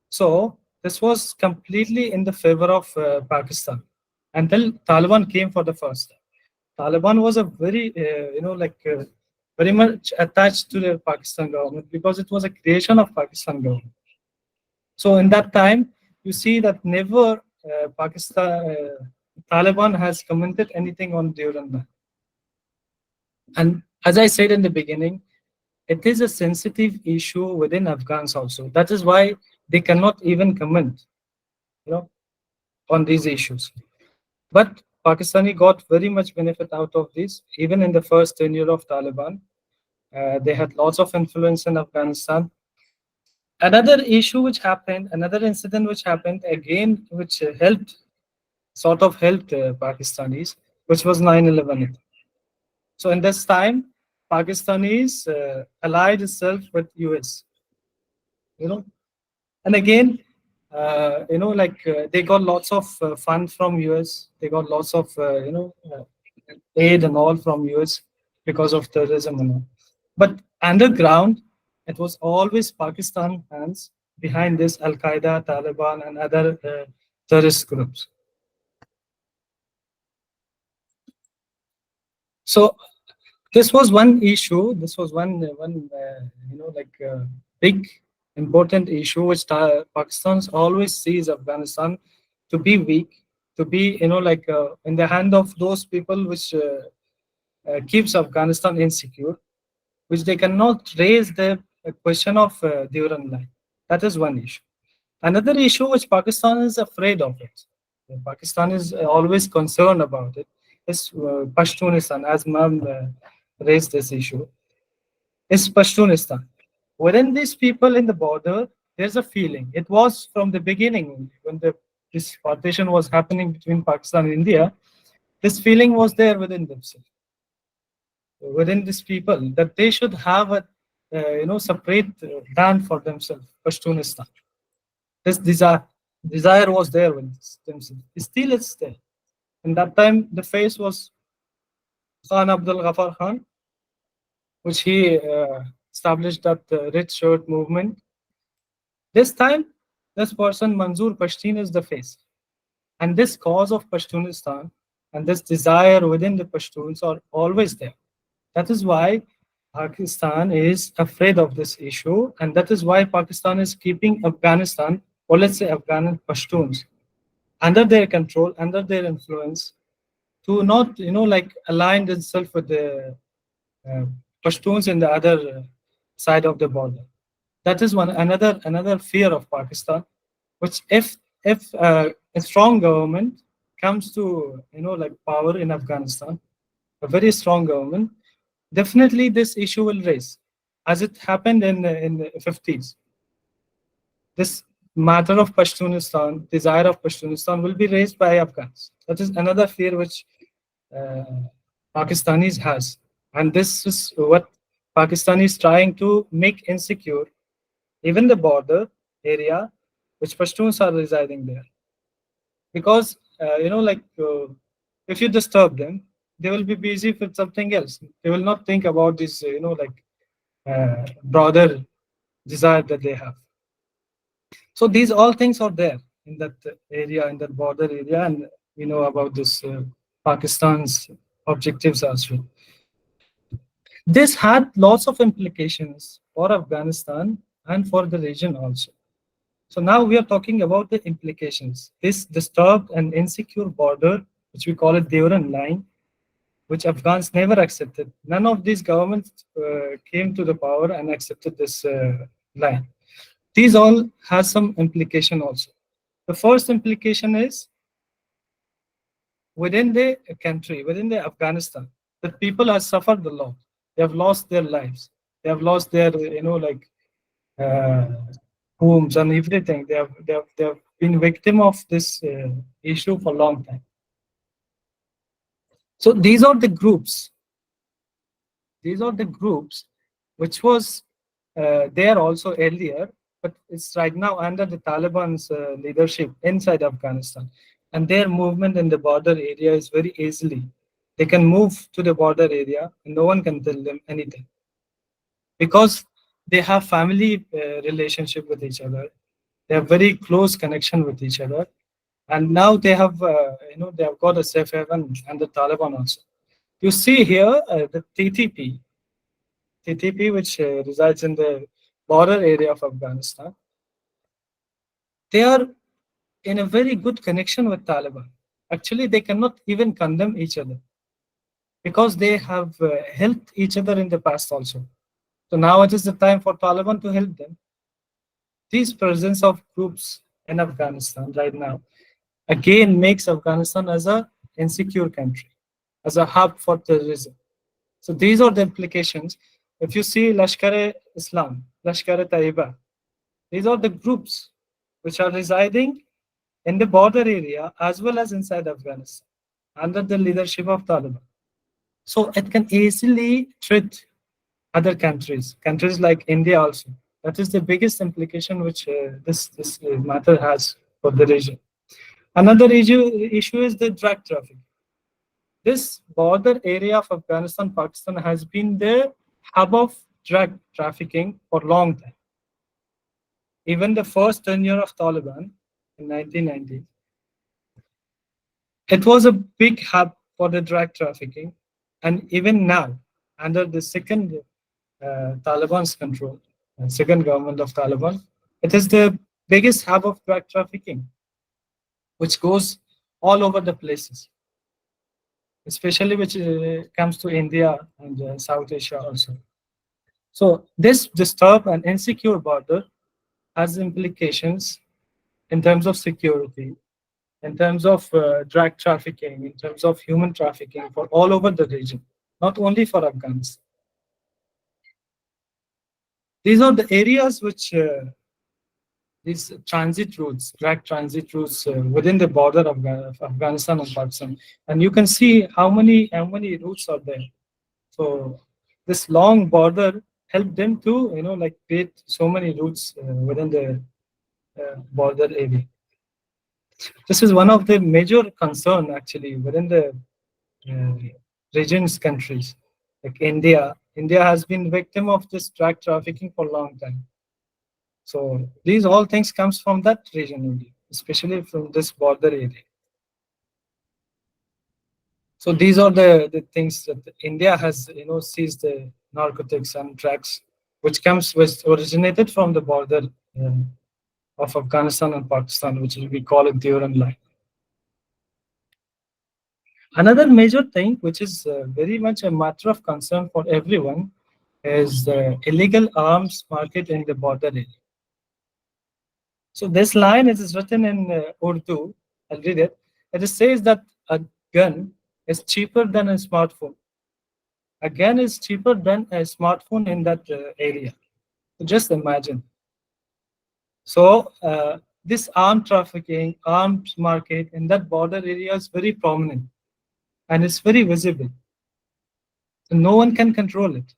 So this was completely in the favor of Pakistan until Taliban came for the first time. Taliban was a very, very much attached to the Pakistan government because it was a creation of Pakistan government. So in that time, you see that never Taliban has commented anything on Duran Band. And as I said in the beginning, it is a sensitive issue within Afghans also. That is why they cannot even comment, on these issues. But Pakistani got very much benefit out of this, even in the first tenure of Taliban. They had lots of influence in Afghanistan. Another issue which happened, another incident which happened again, which helped Pakistanis, which was 9/11. So in this time, Pakistanis allied itself with US, and again, they got lots of funds from US. They got lots of aid and all from US because of terrorism and all. But underground, it was always Pakistan hands behind this Al Qaeda, Taliban, and other terrorist groups. So this was one issue. This was one big important issue which Pakistan always sees Afghanistan to be weak, to be in the hand of those people which keeps Afghanistan insecure, which they cannot raise the question of Duran line. That is one issue. Another issue which Pakistan is afraid of it, Pakistan is always concerned about it, is Pashtunistan, as Ma'am raised this issue, is Pashtunistan. Within these people in the border, there's a feeling. It was from the beginning when this partition was happening between Pakistan and India. This feeling was there within themselves, within these people, that they should have a separate land for themselves, Pashtunistan. This desire was there with themselves. Still, it's there. In that time, the face was Khan Abdul Ghaffar Khan, which he established that red shirt movement. This time, this person, Manzoor Pashtun, is the face. And this cause of Pashtunistan and this desire within the Pashtuns are always there. That is why Pakistan is afraid of this issue. And that is why Pakistan is keeping Afghanistan, or let's say Afghan Pashtuns, under their control, under their influence, to not, align themselves with the Pashtuns in the other side of the border. That is another fear of Pakistan, which if a strong government comes to power in Afghanistan, a very strong government, definitely this issue will raise, as it happened in the 50s. This matter of Pashtunistan, desire of Pashtunistan, will be raised by Afghans. That is another fear which Pakistanis has, and this is what Pakistan is trying to make insecure, even the border area which Pashtuns are residing there. Because if you disturb them, they will be busy with something else. They will not think about this, broader desire that they have. So these all things are there in that area, in that border area, and we know about this Pakistan's objectives as well. This had lots of implications for Afghanistan and for the region also. So now we are talking about the implications. This disturbed and insecure border, which we call it Devran line, which Afghans never accepted. None of these governments came to the power and accepted this line. These all has some implication also. The first implication is within the country, within the Afghanistan, the people have suffered a lot. They have lost their lives. They have lost their, uh, homes and everything. They have been victim of this issue for a long time. So these are the groups. These are the groups which was there also earlier, but it's right now under the Taliban's leadership inside Afghanistan. And their movement in the border area is very easily. They can move to the border area and no one can tell them anything. Because they have family relationship with each other. They have very close connection with each other. And now they have, they have got a safe haven and the Taliban also. You see here the TTP, which resides in the border area of Afghanistan, they are in a very good connection with Taliban. Actually, they cannot even condemn each other because they have helped each other in the past also. So now it is the time for Taliban to help them. This presence of groups in Afghanistan right now again makes Afghanistan as a insecure country, as a hub for terrorism. So these are the implications. If you see Lashkar-e-Islam, Lashkar-e-Taiba, these are the groups which are residing in the border area as well as inside Afghanistan under the leadership of Taliban. So it can easily threat other countries like India also. That is the biggest implication which this matter has for the region. Another issue is the drug trafficking. This border area of Afghanistan, Pakistan has been the hub of drug trafficking for a long time. Even the first tenure of Taliban in 1990, it was a big hub for the drug trafficking. And even now, under the second Taliban's control, second government of Taliban, it is the biggest hub of drug trafficking, which goes all over the places, especially which comes to India and South Asia also. So this disturbed and insecure border has implications in terms of security, in terms of drug trafficking, in terms of human trafficking for all over the region, not only for Afghanistan. These are the areas which these transit routes, drug transit routes within the border of Afghanistan and Pakistan, and you can see how many routes are there. So this long border helped them to create so many routes within the border area. This is one of the major concern actually within the region's countries like India. India has been victim of this drug trafficking for a long time. So these all things comes from that region only, especially from this border area. So these are the things that India has seized the narcotics and drugs, which originated from the border of Afghanistan and Pakistan, which we call it the Uran line. Another major thing, which is very much a matter of concern for everyone, is the illegal arms market in the border area. So this line is written in Urdu. I'll read it. It says that a gun is cheaper than a smartphone. A gun is cheaper than a smartphone in that area. So just imagine. So this arms market in that border area is very prominent and it's very visible. So no one can control it.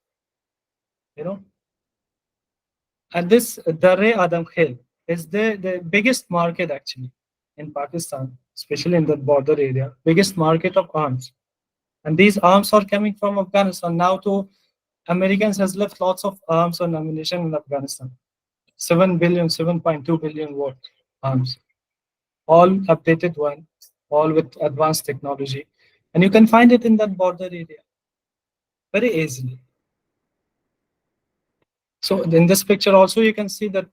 And this Darre Adam Khel is the biggest market actually in Pakistan, especially in the border area, biggest market of arms. And these arms are coming from Afghanistan. Now to Americans has left lots of arms and ammunition in Afghanistan. 7 billion, 7.2 billion worth arms. All updated one, all with advanced technology. And you can find it in that border area very easily. So in this picture also, you can see that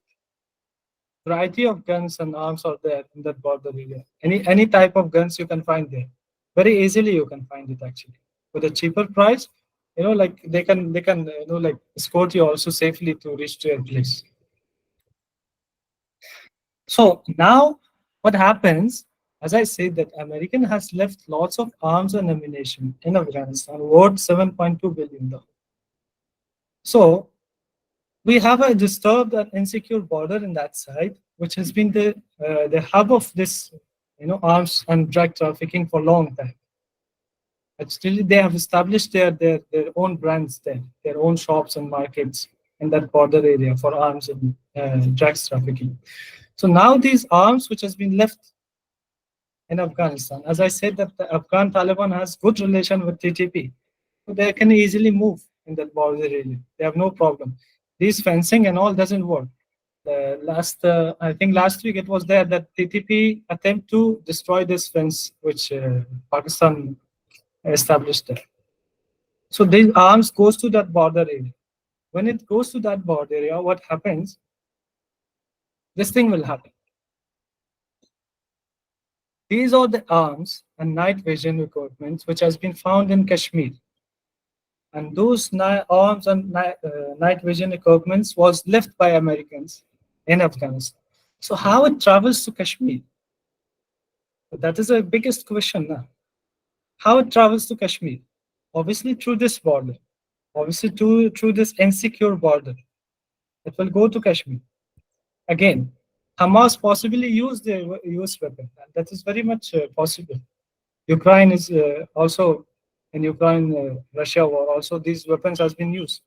variety of guns and arms are there in that border area. Any type of guns you can find there. Very easily you can find it actually. With a cheaper price, like they can like escort you also safely to reach to your place. So now what happens, as I said, that American has left lots of arms and ammunition in Afghanistan worth $7.2 billion. So we have a disturbed and insecure border in that side, which has been the hub of this, arms and drug trafficking for a long time. Actually, they have established their own brands there, their own shops and markets in that border area for arms and drugs trafficking. So now these arms, which has been left in Afghanistan, as I said, that the Afghan Taliban has good relation with TTP, so they can easily move in that border area. They have no problem. These fencing and all doesn't work. I think last week it was there that TTP attempt to destroy this fence which Pakistan established there. So these arms goes to that border area. When it goes to that border area, what happens? This thing will happen. These are the arms and night vision equipment which has been found in Kashmir. And those arms and night vision equipments was left by Americans in Afghanistan. So how it travels to Kashmir? That is the biggest question now. How it travels to Kashmir? Obviously through this border. Obviously through this insecure border. It will go to Kashmir. Again, Hamas possibly used the US weapon. And that is very much possible. Ukraine is also in Ukraine, Russia war. Also, these weapons has been used.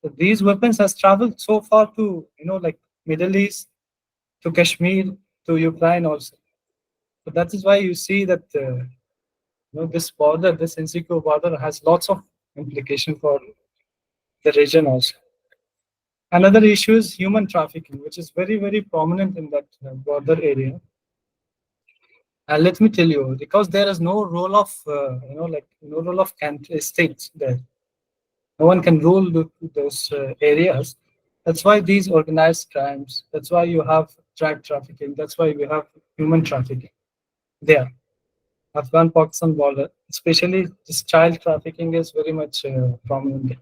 So these weapons has traveled so far to like Middle East, to Kashmir, to Ukraine also. So that is why you see that this border, this insecure border, has lots of implication for the region also. Another issue is human trafficking, which is very, very prominent in that border area. And let me tell you, because there is no role of, no role of states there. No one can rule those areas. That's why these organized crimes, that's why you have drug trafficking, that's why we have human trafficking there. Afghan-Pakistan border, especially this child trafficking is very much prominent.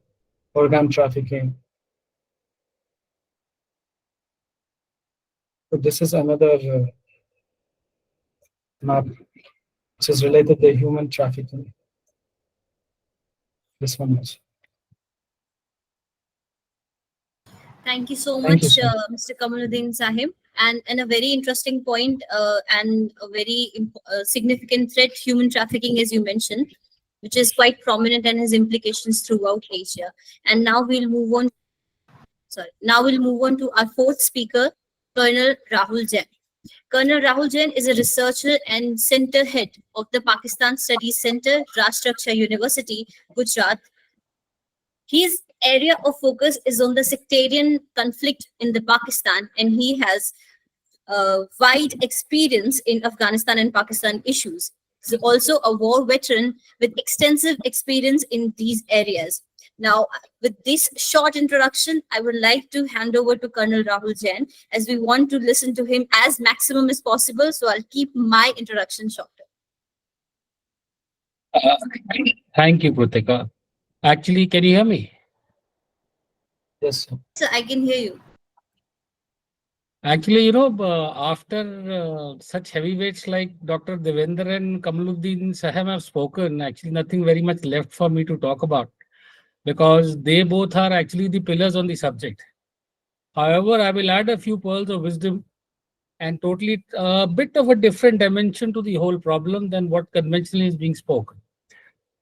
Organ trafficking. So this is another map which is related to human trafficking. This one also. Thank you so Thank you, much, sir. Mr. Kamaluddin Sahib. And a very interesting point and a very significant threat, human trafficking, as you mentioned, which is quite prominent and has implications throughout Asia. And now we'll move on. Now we'll move on to our fourth speaker, Colonel Rahul Jain. Colonel Rahul Jain is a researcher and center head of the Pakistan Studies Center, Rashtraksha University, Gujarat. His area of focus is on the sectarian conflict in the Pakistan, and he has wide experience in Afghanistan and Pakistan issues. He's also a war veteran with extensive experience in these areas. Now, with this short introduction, I would like to hand over to Colonel Rahul Jain, as we want to listen to him as maximum as possible. So I'll keep my introduction shorter. Uh, Thank you, Kritika. Actually, can you hear me? Yes, sir. So I can hear you. Actually, after such heavyweights like Dr. Devendra and Kamaluddin Sahab have spoken, actually nothing very much left for me to talk about because they both are actually the pillars on the subject. However, I will add a few pearls of wisdom and totally a bit of a different dimension to the whole problem than what conventionally is being spoken.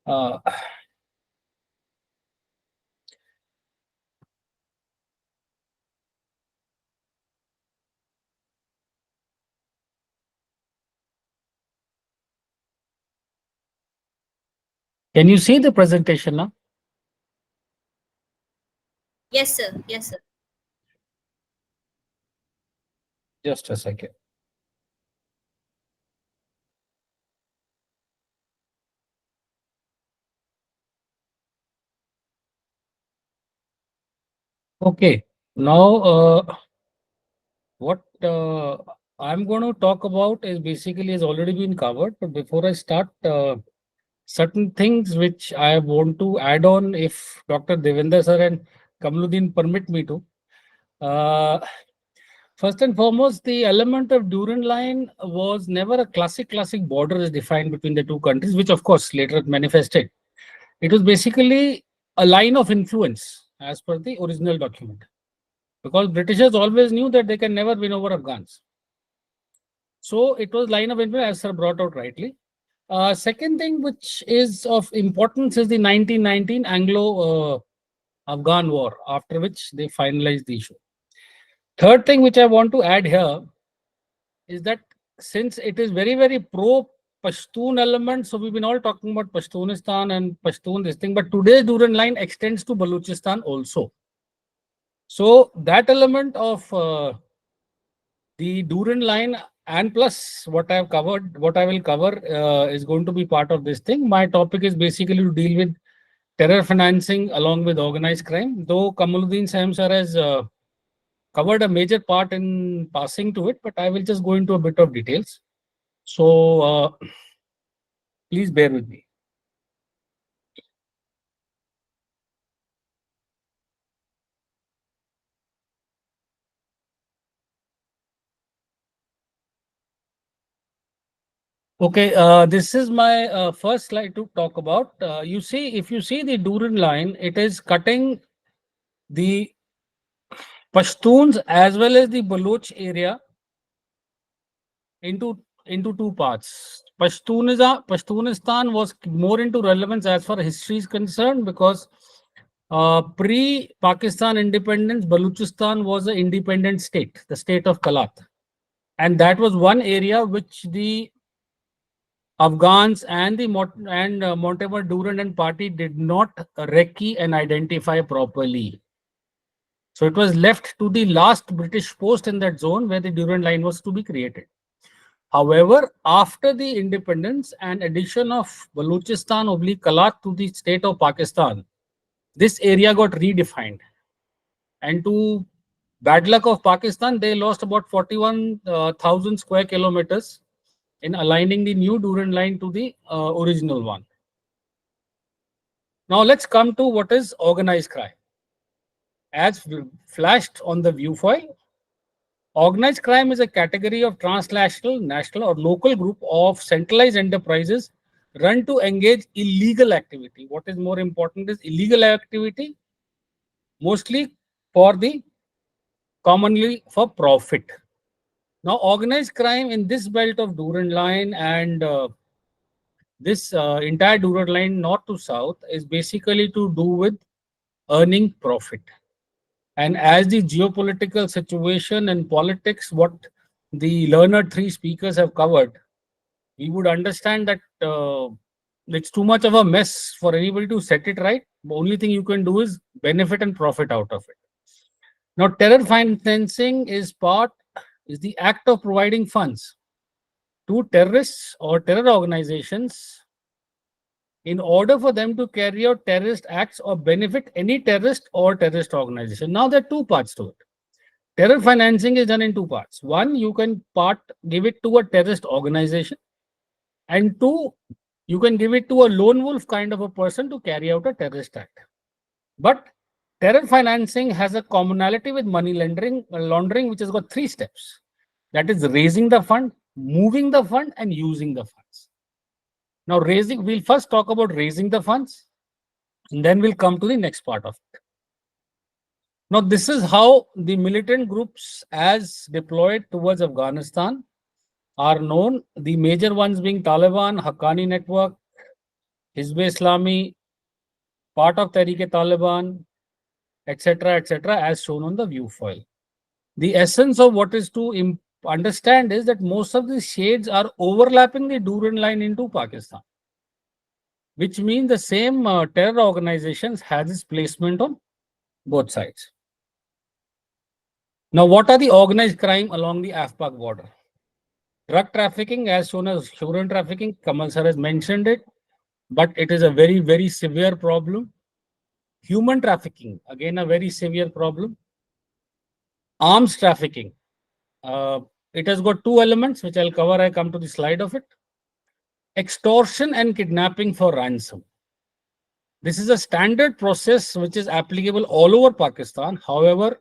Uh, Can you see the presentation now? Yes, sir. Yes, sir. Just a second. Okay. Now, what I'm going to talk about is basically has already been covered. But before I start, certain things which I want to add on, if Dr. Devendra sir and Kamaluddin permit me to. Uh, First and foremost, the element of Durand line was never a classic border is defined between the two countries, which of course later manifested. It was basically a line of influence as per the original document, because Britishers always knew that they can never win over Afghans. So it was line of influence, as sir brought out rightly. Second thing which is of importance is the 1919 Anglo-Afghan War, after which they finalized the issue. Third thing which I want to add here is that since it is very pro Pashtun element, so we've been all talking about Pashtunistan and Pashtun this thing, but today's Durand line extends to Balochistan also. So that element of the Durand line and plus what I've covered, what I will cover is going to be part of this thing. My topic is basically to deal with terror financing along with organized crime, though Kamaluddin Saham sir has covered a major part in passing to it, but I will just go into a bit of details. So please bear with me. Okay, this is my first slide to talk about. You see, if you see the Durand line, it is cutting the Pashtuns as well as the Baloch area into two parts. Pashtunistan was more into relevance as far as history is concerned, because pre-Pakistan independence, Balochistan was an independent state, the state of Kalat. And that was one area which the Afghans and the Mortimer Durand and party did not recce and identify properly. So it was left to the last British post in that zone where the Durand line was to be created. However, after the independence and addition of Balochistan oblique Kalat to the state of Pakistan, this area got redefined. And to bad luck of Pakistan, they lost about 41,000 square kilometers in aligning the new Durand line to the original one. Now let's come to what is organized crime. As flashed on the viewfoil, organized crime is a category of transnational, national or local group of centralized enterprises run to engage illegal activity. What is more important is illegal activity, mostly for the commonly for profit. Now, organized crime in this belt of Durand line and this entire Durand line, north to south, is basically to do with earning profit. And as the geopolitical situation and politics, what the learned three speakers have covered, we would understand that it's too much of a mess for anybody to set it right. The only thing you can do is benefit and profit out of it. Now, terror financing is the act of providing funds to terrorists or terror organizations in order for them to carry out terrorist acts or benefit any terrorist or terrorist organization. Now, there are two parts to it. Terror financing is done in two parts. One, you can give it to a terrorist organization, and two, you can give it to a lone wolf kind of a person to carry out a terrorist act. But terror financing has a commonality with money laundering, which has got three steps. That is raising the fund, moving the fund, and using the funds. Now, we'll first talk about raising the funds, and then we'll come to the next part of it. Now, this is how the militant groups as deployed towards Afghanistan are known. The major ones being Taliban, Haqqani Network, Hizb-e-Islami, part of Tehreek-e-Taliban, etc., as shown on the view file. The essence of what is to understand is that most of the shades are overlapping the Durand line into Pakistan. which means the same terror organizations has its placement on both sides. Now, what are the organized crime along the AFPAC border? Drug trafficking, as shown as human trafficking, Kamal sir has mentioned it, but it is a very, very severe problem. Human trafficking, again, a very severe problem. Arms trafficking, it has got two elements, which I'll cover. I come to the slide of it. Extortion and kidnapping for ransom. This is a standard process which is applicable all over Pakistan. However,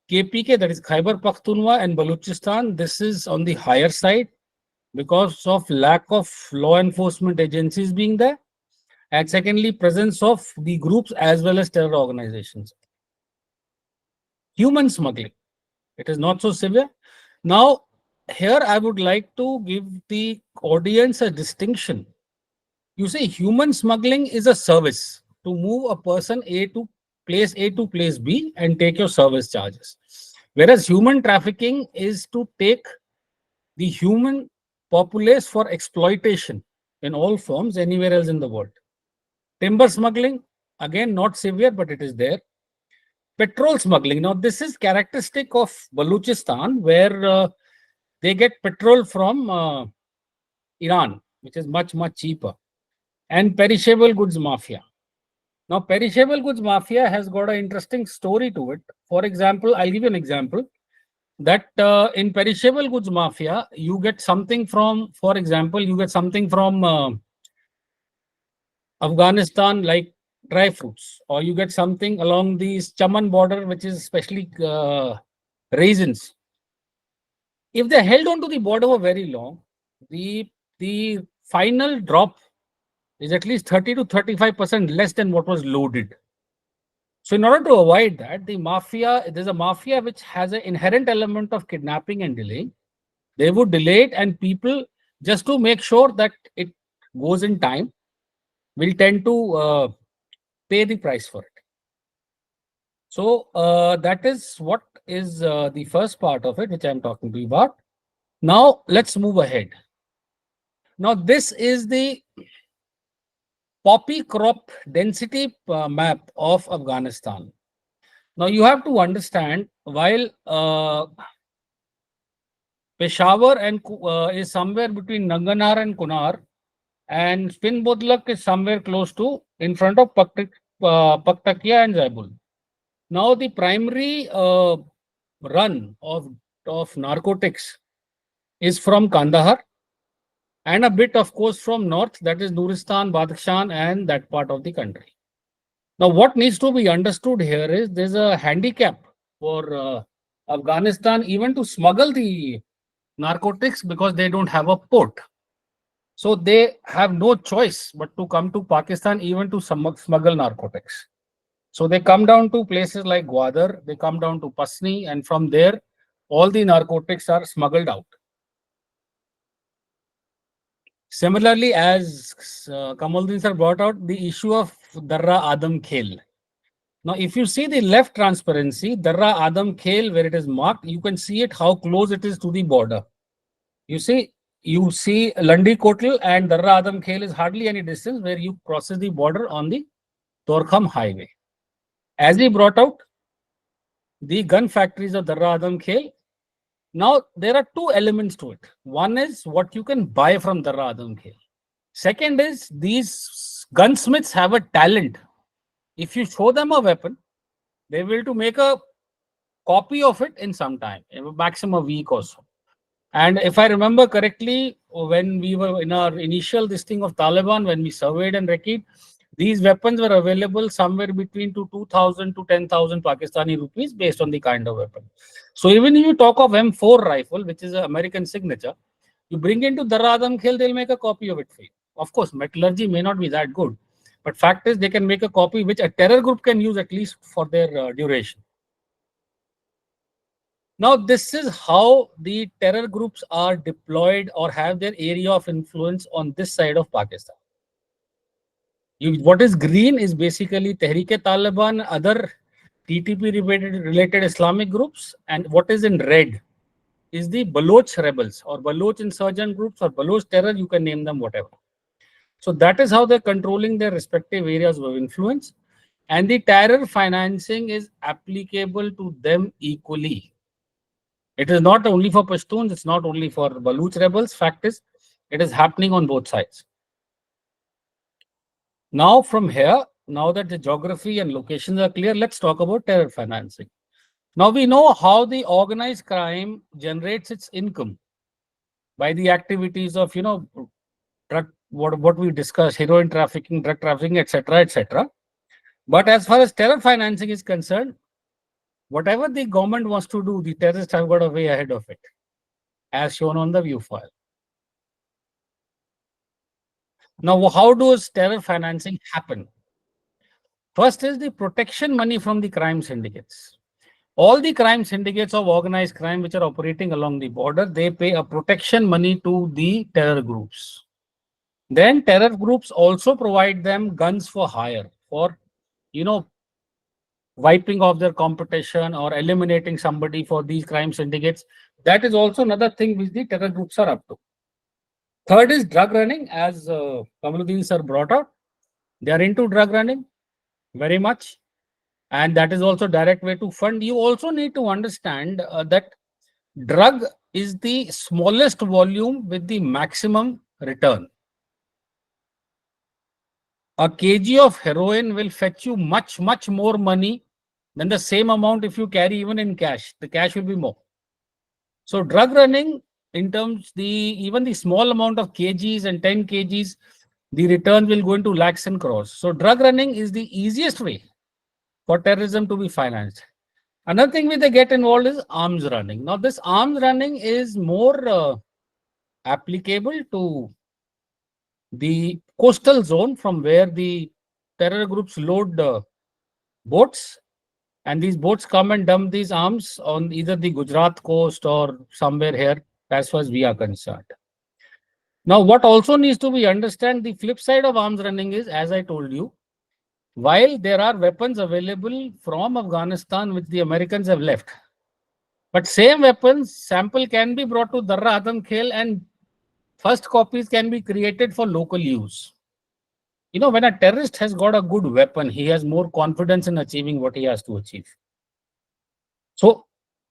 KPK, that is Khyber Pakhtunkhwa and Balochistan, this is on the higher side because of lack of law enforcement agencies being there. And secondly, presence of the groups as well as terror organizations. Human smuggling, it is not so severe. Now, here I would like to give the audience a distinction. You see, human smuggling is a service to move a person A to place B and take your service charges. Whereas human trafficking is to take the human populace for exploitation in all forms anywhere else in the world. Timber smuggling, again, not severe, but it is there. Petrol smuggling. Now, this is characteristic of Balochistan, where they get petrol from Iran, which is much, much cheaper. And perishable goods mafia. Now, perishable goods mafia has got an interesting story to it. For example, I'll give you an example that in perishable goods mafia, you get something from, for example, you get something from Afghanistan, like dry fruits, or you get something along the Chaman border, which is especially raisins. If they're held onto the border for very long, the final drop is at least 30 to 35% less than what was loaded. So in order to avoid that, there's a mafia which has an inherent element of kidnapping and delaying. They would delay it, and people, just to make sure that it goes in time, will tend to pay the price for it. So that is what is the first part of it, which I'm talking to you about. Now let's move ahead. Now this is the poppy crop density map of Afghanistan. Now you have to understand, while Peshawar is somewhere between Nangarhar and Kunar, and Spin Bodlak is somewhere close to in front of Paktakia and Zabul. Now the primary run of narcotics is from Kandahar, and a bit, of course, from north, that is Nuristan, Badakhshan, and that part of the country. Now, what needs to be understood here is there's a handicap for Afghanistan even to smuggle the narcotics because they don't have a port. So they have no choice but to come to Pakistan even to smuggle narcotics. So they come down to places like Gwadar, they come down to Pasni, and from there, all the narcotics are smuggled out. Similarly, as Kamaluddin sir brought out the issue of Darra Adam Khel. Now, if you see the left transparency, Darra Adam Khel, where it is marked, you can see it how close it is to the border. You see Landi Kotal and Darra Adam Khel is hardly any distance where you crosses the border on the Torkham highway. As he brought out the gun factories of Darra Adam Khel. Now, there are two elements to it. One is what you can buy from Darra Adam Khel. Second is these gunsmiths have a talent. If you show them a weapon, they will to make a copy of it in some time, maximum a week or so. And if I remember correctly, when we were in our initial listing of Taliban, when we surveyed and recce, these weapons were available somewhere between 2,000 to 10,000 Pakistani rupees based on the kind of weapon. So even if you talk of M4 rifle, which is an American signature, you bring into Darra Adam Khel, they'll make a copy of it for you. Of course, metallurgy may not be that good, but fact is they can make a copy which a terror group can use at least for their duration. Now, this is how the terror groups are deployed or have their area of influence on this side of Pakistan. What is green is basically Tehreek-e-Taliban, other TTP-related Islamic groups, and what is in red is the Baloch rebels or Baloch insurgent groups or Baloch terror, you can name them whatever. So that is how they're controlling their respective areas of influence. And the terror financing is applicable to them equally. It is not only for Pashtuns, it's not only for Baluch rebels. Fact is, it is happening on both sides. Now, from here, now that the geography and locations are clear, let's talk about terror financing. Now, we know how the organized crime generates its income by the activities of, drug, what we discussed, heroin trafficking, drug trafficking, etc., etc. But as far as terror financing is concerned, whatever the government wants to do, the terrorists have got a way ahead of it, as shown on the view file. Now, how does terror financing happen? First is the protection money from the crime syndicates. All the crime syndicates of organized crime which are operating along the border, they pay a protection money to the terror groups. Then terror groups also provide them guns for hire for, wiping off their competition or eliminating somebody for these crime syndicates. That is also another thing which the terror groups are up to. Third is drug running, as Kamaluddin sir brought out. They are into drug running very much. And that is also direct way to fund. You also need to understand that drug is the smallest volume with the maximum return. A kg of heroin will fetch you much, much more money than the same amount if you carry even in cash. The cash will be more. So drug running, in terms even the small amount of kgs and 10 kgs, the return will go into lakhs and crores. So drug running is the easiest way for terrorism to be financed. Another thing which they get involved is arms running. Now this arms running is more applicable to the coastal zone from where the terror groups load boats, and these boats come and dump these arms on either the Gujarat coast or somewhere here, as far as we are concerned. Now, what also needs to be understand, the flip side of arms running is, as I told you, while there are weapons available from Afghanistan which the Americans have left, but same weapons sample can be brought to Darra Atam Khel and first copies can be created for local use. When a terrorist has got a good weapon, he has more confidence in achieving what he has to achieve. So,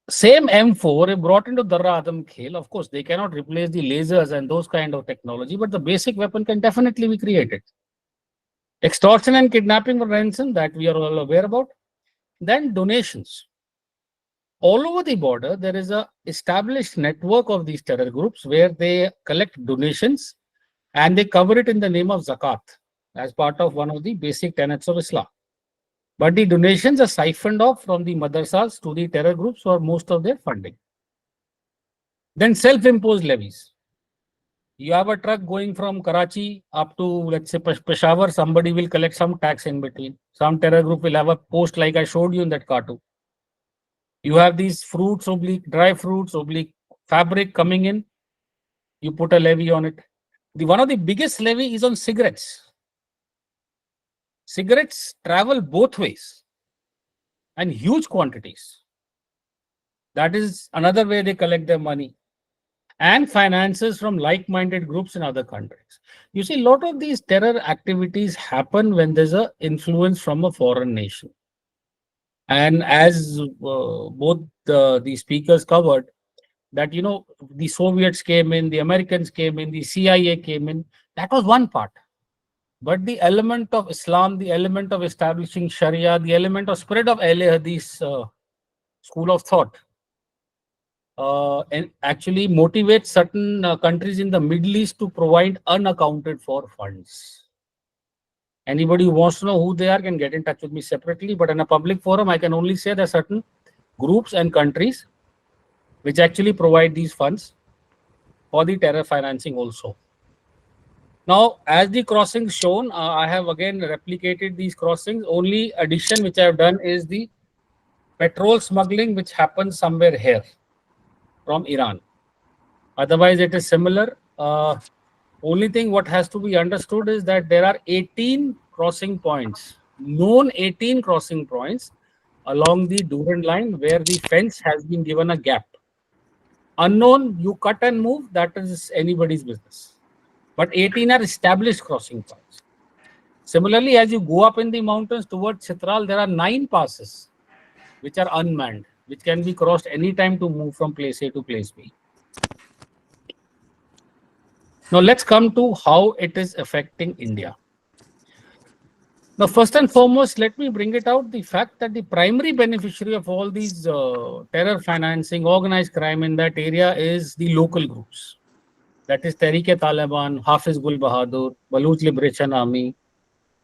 same M4 if brought into Darra Atam Khel, of course, they cannot replace the lasers and those kind of technology, but the basic weapon can definitely be created. Extortion and kidnapping or ransom, that we are all aware about. Then donations. All over the border, there is a established network of these terror groups where they collect donations and they cover it in the name of zakat as part of one of the basic tenets of Islam. But the donations are siphoned off from the madrasas to the terror groups for most of their funding. Then self-imposed levies. You have a truck going from Karachi up to, let's say, Peshawar, somebody will collect some tax in between. Some terror group will have a post like I showed you in that cartoon. You have these fruits, dry fruits, fabric coming in. You put a levy on it. One of the biggest levy is on cigarettes. Cigarettes travel both ways and huge quantities. That is another way they collect their money. And finances from like-minded groups in other countries. You see, a lot of these terror activities happen when there's an influence from a foreign nation. And as both the speakers covered, that, the Soviets came in, the Americans came in, the CIA came in. That was one part. But the element of Islam, the element of establishing Sharia, the element of spread of Ahle Hadith school of thought, and actually motivates certain countries in the Middle East to provide unaccounted for funds. Anybody who wants to know who they are can get in touch with me separately, but in a public forum, I can only say there are certain groups and countries which actually provide these funds for the terror financing also. Now, as the crossings shown, I have again replicated these crossings. Only addition which I have done is the petrol smuggling, which happens somewhere here from Iran. Otherwise, it is similar. Only thing what has to be understood is that there are 18 crossing points, known 18 crossing points along the Durand line where the fence has been given a gap. Unknown, you cut and move, that is anybody's business. but 18 are established crossing points. Similarly, as you go up in the mountains towards Chitral, there are 9 passes which are unmanned, which can be crossed anytime to move from place A to place B. Now let's come to how it is affecting India. Now, first and foremost, let me bring it out the fact that the primary beneficiary of all these terror financing, organized crime in that area is the local groups. That is Tehreek-e-Taliban, Hafiz Gul Bahadur, Baloch Liberation Army.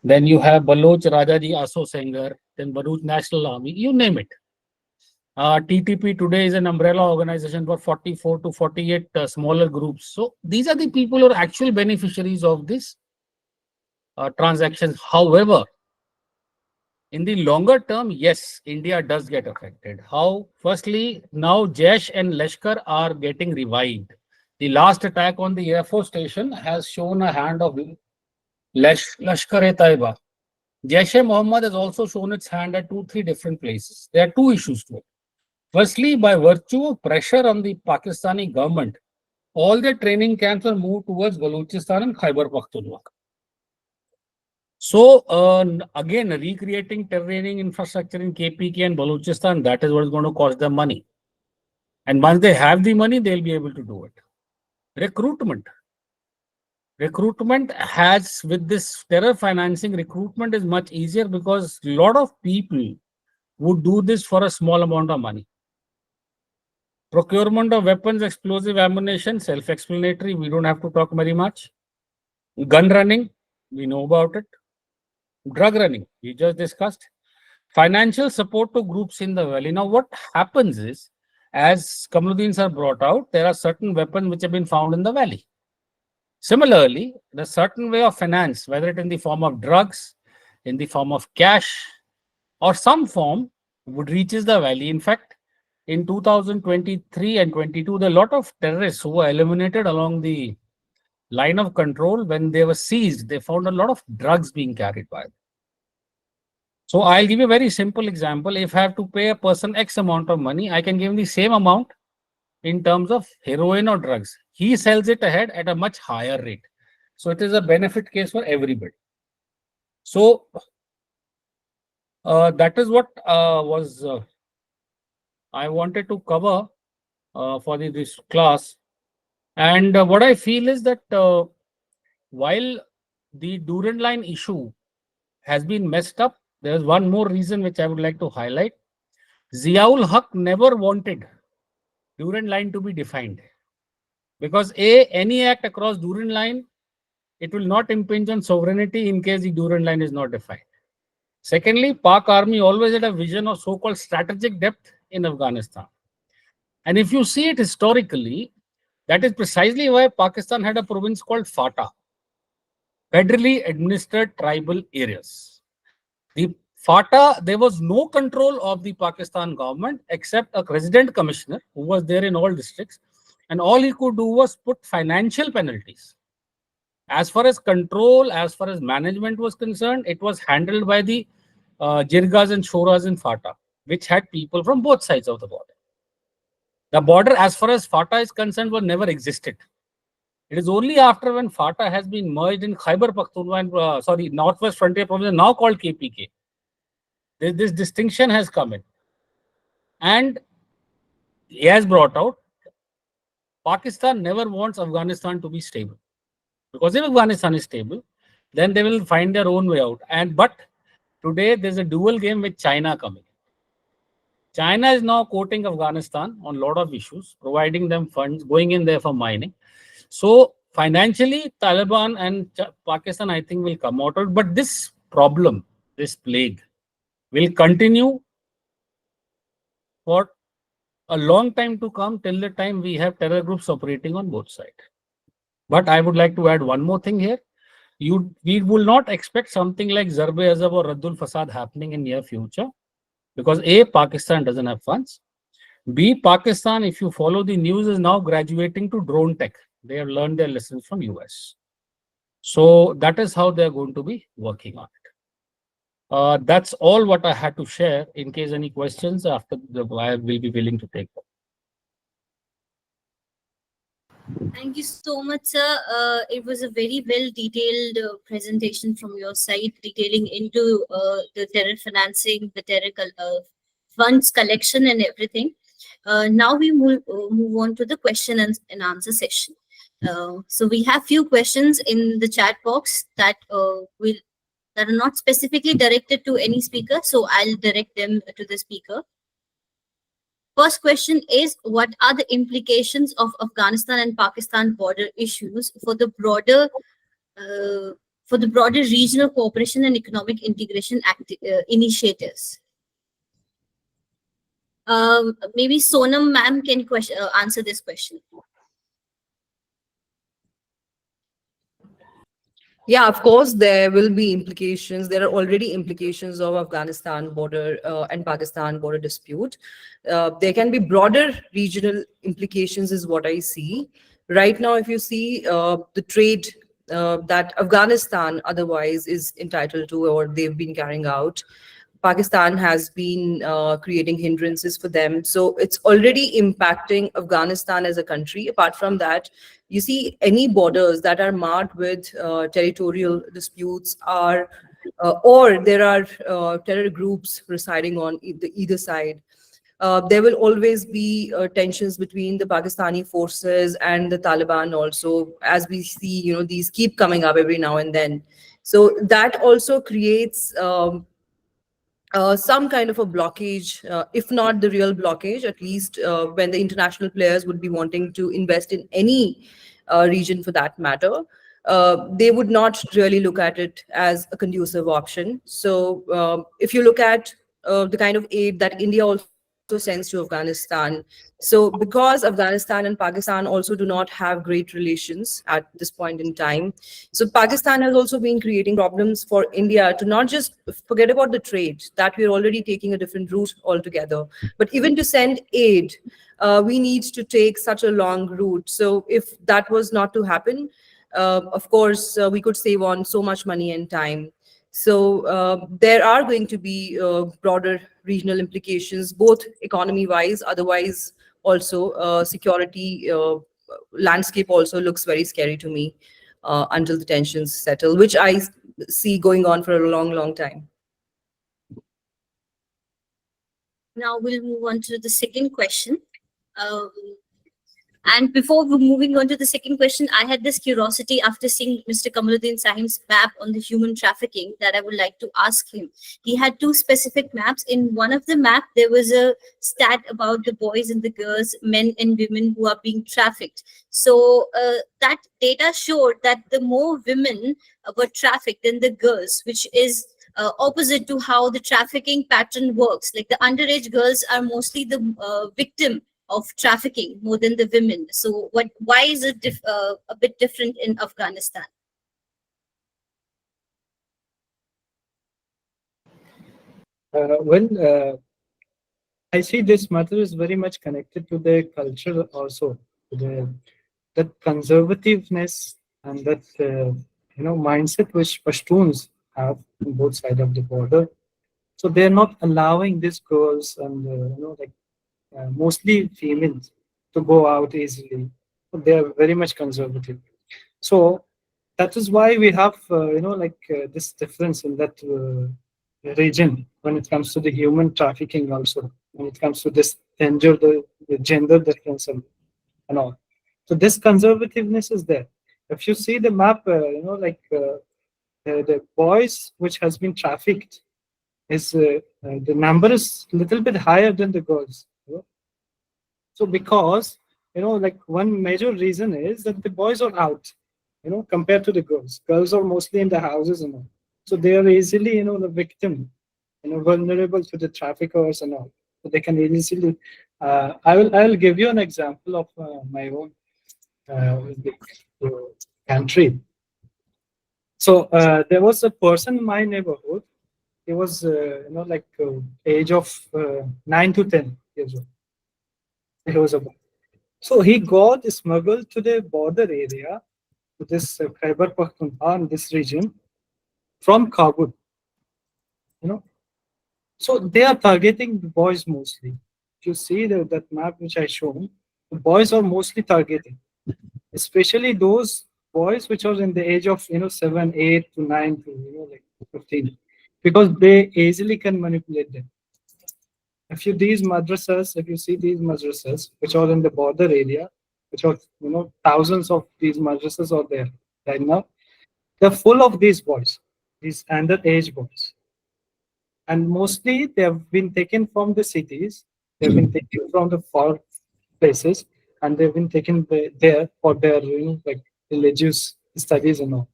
Then you have Baloch Rajaji Aso Sengar, then Baloch National Army, you name it. TTP today is an umbrella organization for 44 to 48 smaller groups. So these are the people who are actual beneficiaries of this transactions. However, in the longer term, yes, India does get affected. How? Firstly, now Jaish and Lashkar are getting revived. The last attack on the Air Force station has shown a hand of Lashkar-e-Taiba. Jaish-e-Mohammed has also shown its hand at 2-3 different places. There are 2 issues to it. Firstly, by virtue of pressure on the Pakistani government, all the training camps are moved towards Balochistan and Khyber Pakhtunkhwa. So, again, recreating training infrastructure in KPK and Balochistan, that is what is going to cost them money. And once they have the money, they'll be able to do it. Recruitment. Recruitment has, with this terror financing, recruitment is much easier because a lot of people would do this for a small amount of money. Procurement of weapons, explosive ammunition, self-explanatory. We don't have to talk very much. Gun running, we know about it. Drug running, we just discussed. Financial support to groups in the valley. Now, what happens is, as Kamaluddin sir brought out, there are certain weapons which have been found in the valley. Similarly, the certain way of finance, whether it in the form of drugs, in the form of cash, or some form, would reaches the valley. In fact, in 2023 and 22, there are a lot of terrorists who were eliminated along the line of control. When they were seized, they found a lot of drugs being carried by them. So I'll give you a very simple example. If I have to pay a person X amount of money, I can give him the same amount in terms of heroin or drugs. He sells it ahead at a much higher rate. So it is a benefit case for everybody. So that is what I wanted to cover for this class. And what I feel is that while the Durand line issue has been messed up, there is one more reason which I would like to highlight. Ziaul Haq never wanted Durand line to be defined. Because any act across Durand line, it will not impinge on sovereignty in case the Durand line is not defined. Secondly, Pak army always had a vision of so-called strategic depth in Afghanistan. And if you see it historically, that is precisely why Pakistan had a province called FATA, Federally Administered Tribal Areas. The FATA, there was no control of the Pakistan government except a resident commissioner who was there in all districts. And all he could do was put financial penalties. As far as control, as far as management was concerned, it was handled by the Jirgas and Shoras in FATA, which had people from both sides of the border. The border, as far as FATA is concerned, was never existed. It is only after when FATA has been merged in Khyber Pakhtunkhwa and Northwest Frontier Province, now called KPK, this distinction has come in. And he has brought out, Pakistan never wants Afghanistan to be stable. Because if Afghanistan is stable, then they will find their own way out. But today there's a dual game with China coming. China is now quoting Afghanistan on a lot of issues, providing them funds, going in there for mining. So financially, Taliban and Pakistan, I think, will come out of it. But this problem, this plague, will continue for a long time to come, till the time we have terror groups operating on both sides. But I would like to add one more thing here. We will not expect something like Zarb-e-Azab or Raddul Fasad happening in near future. Because A, Pakistan doesn't have funds. B, Pakistan, if you follow the news, is now graduating to drone tech. They have learned their lessons from US. So that is how they're going to be working on it. That's all what I had to share. In case any questions, after I will be willing to take them. Thank you so much, sir. It was a very well detailed presentation from your side, detailing into the terror financing, the terror funds collection, and everything. Now we move on to the question and answer session. So we have few questions in the chat box that are not specifically directed to any speaker. So I'll direct them to the speaker. First question is, what are the implications of Afghanistan and Pakistan border issues uh, for the broader regional cooperation and economic integration initiatives? Maybe Sonam ma'am can answer this question. Yeah, of course, there will be implications. There are already implications of Afghanistan border and Pakistan border dispute. There can be broader regional implications, is what I see. Right now, if you see the trade that Afghanistan otherwise is entitled to, or they've been carrying out, Pakistan has been creating hindrances for them. So it's already impacting Afghanistan as a country. Apart from that, you see any borders that are marked with territorial disputes are, or there are terror groups residing on either side. There will always be tensions between the Pakistani forces and the Taliban also, as we see, these keep coming up every now and then. So that also creates some kind of a blockage, if not the real blockage, at least when the international players would be wanting to invest in any region for that matter, they would not really look at it as a conducive option. So if you look at the kind of aid that India also sends to Afghanistan, so because Afghanistan and Pakistan also do not have great relations at this point in time, so Pakistan has also been creating problems for India to not just forget about the trade, that we're already taking a different route altogether, but even to send aid, we need to take such a long route. So if that was not to happen, of course, we could save on so much money and time. So there are going to be broader regional implications, both economy-wise, otherwise also security landscape also looks very scary to me until the tensions settle, which I see going on for a long, long time. Now we'll move on to the second question. Um, And before we moving on to the second question, I had this curiosity after seeing Mr. Kamaluddin Sahim's map on the human trafficking that I would like to ask him. He had two specific maps. In one of the map, there was a stat about the boys and the girls, men and women who are being trafficked. So that data showed that the more women were trafficked than the girls, which is opposite to how the trafficking pattern works. Like the underage girls are mostly the victim of trafficking more than the women. So why is it a bit different in Afghanistan? I see this matter is very much connected to the culture also, to that conservativeness and that mindset which Pashtuns have on both sides of the border. So they're not allowing these girls and mostly females to go out easily. They are very much conservative. So that is why we have this difference in that region when it comes to the human trafficking also, when it comes to this the gender difference and all. So this conservativeness is there. If you see the map, the boys which has been trafficked is the number is a little bit higher than the girls. So because like one major reason is that the boys are out, compared to the girls. Girls are mostly in the houses and all. So they are easily, the victim, vulnerable to the traffickers and all. So they can easily. I will give you an example of my own country. So there was a person in my neighborhood. He was, age of 9 to 10 years old. He was a boy. So he got smuggled to the border area, to this Khyber Pakhtunkhwa, in this region, from Kabul. So they are targeting the boys mostly. If you see that map which I shown, the boys are mostly targeting. especially those boys which are in the age of 7, 8 to 9 to like 15, because they easily can manipulate them. If you see these madrasas which are in the border area, which are thousands of these madrasas are there right now, they're full of these boys, these underage boys, and mostly they have been taken from the cities, they've been taken from the far places, and they've been taken there for their like religious studies and all.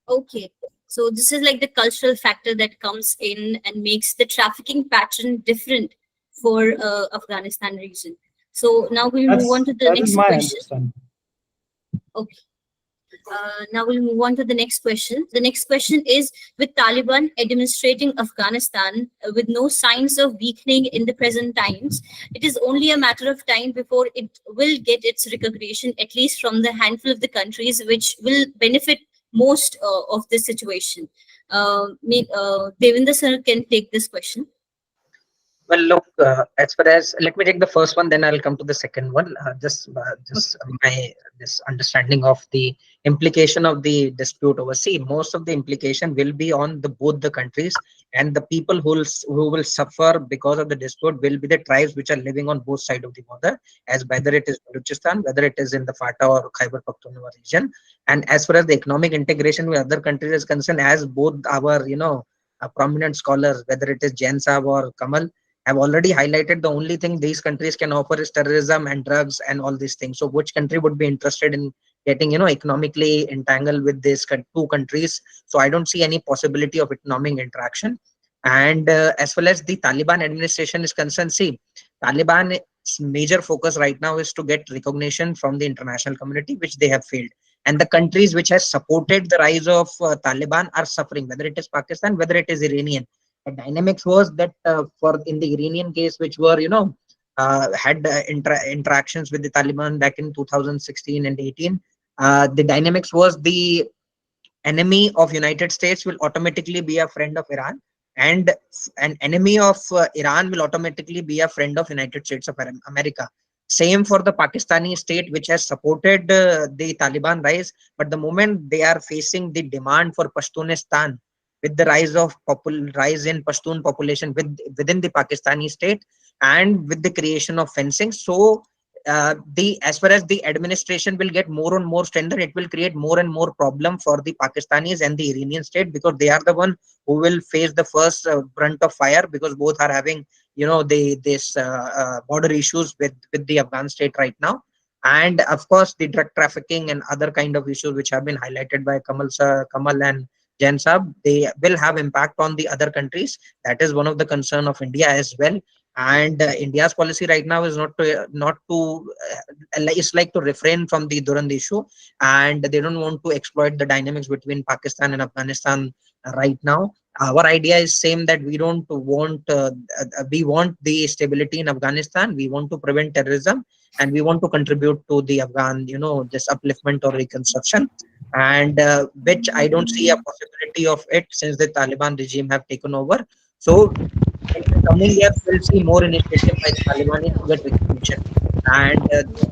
Okay. So this is like the cultural factor that comes in and makes the trafficking pattern different for Afghanistan region. So now we'll move on to the That is next my question. understanding. Okay. Now we'll move on to the next question. The next question is, with Taliban administrating Afghanistan with no signs of weakening in the present times, it is only a matter of time before it will get its recognition, at least from the handful of the countries which will benefit most of this situation. Devinder sir can take this question. Well, look, as far as, let me take the first one, then I'll come to the second one. Just my this understanding of the implication of the dispute overseas. Most of the implication will be on the both the countries, and the people who will suffer because of the dispute will be the tribes which are living on both sides of the border, as whether it is Balochistan, whether it is in the Fata or Khyber Pakhtunkhwa region. And as far as the economic integration with other countries is concerned, as both our prominent scholars, whether it is Jain Saab or Kamal, have already highlighted, the only thing these countries can offer is terrorism and drugs and all these things. So which country would be interested in getting economically entangled with these two countries? So I don't see any possibility of economic interaction. And as well as the Taliban administration is concerned, see, Taliban's major focus right now is to get recognition from the international community, which they have failed. And the countries which has supported the rise of Taliban are suffering, whether it is Pakistan, whether it is Iranian. The dynamics was that for in the Iranian case, which were had interactions with the Taliban back in 2016 and 18, the dynamics was the enemy of United States will automatically be a friend of Iran, and an enemy of Iran will automatically be a friend of United States of America. Same for the Pakistani state, which has supported the Taliban rise, but the moment they are facing the demand for Pashtunistan, with the rise in Pashtun population within the Pakistani state, and with the creation of fencing, so the as far as the administration will get more and more standard, it will create more and more problem for the Pakistanis and the Iranian state, because they are the one who will face the first brunt of fire, because both are having this border issues with the Afghan state right now. And of course the drug trafficking and other kind of issues which have been highlighted by Kamal and Jan Saab, they will have impact on the other countries. That is one of the concern of India as well. And India's policy right now is not to it's like to refrain from the Durand issue, and they don't want to exploit the dynamics between Pakistan and Afghanistan right now. Our idea is same, that we don't want we want the stability in Afghanistan, we want to prevent terrorism, and we want to contribute to the Afghan this upliftment or reconstruction, and which I don't see a possibility of it since the Taliban regime have taken over. So in the coming years, we'll see more initiative by the Taliban to get recognition, and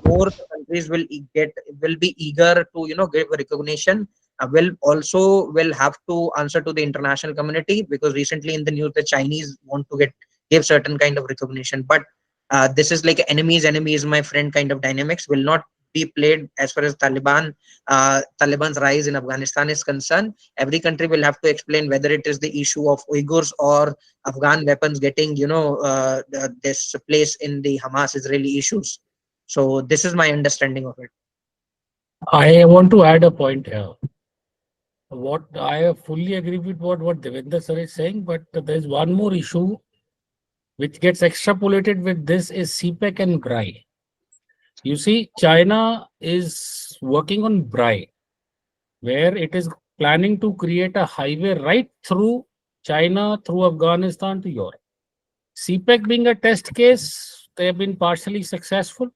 more the countries will be eager to give recognition. Will have to answer to the international community, because recently in the news the Chinese want to give certain kind of recognition, but this is like enemy is my friend kind of dynamics will not be played as far as Taliban's rise in Afghanistan is concerned. Every country will have to explain whether it is the issue of Uyghurs or Afghan weapons getting this place in the Hamas Israeli issues. So this is my understanding of it. I want to add a point here. What I fully agree with what Devendra sir is saying, but there is one more issue which gets extrapolated with this is CPEC and BRI. You see, China is working on BRI, where it is planning to create a highway right through China, through Afghanistan to Europe. CPEC being a test case, they have been partially successful.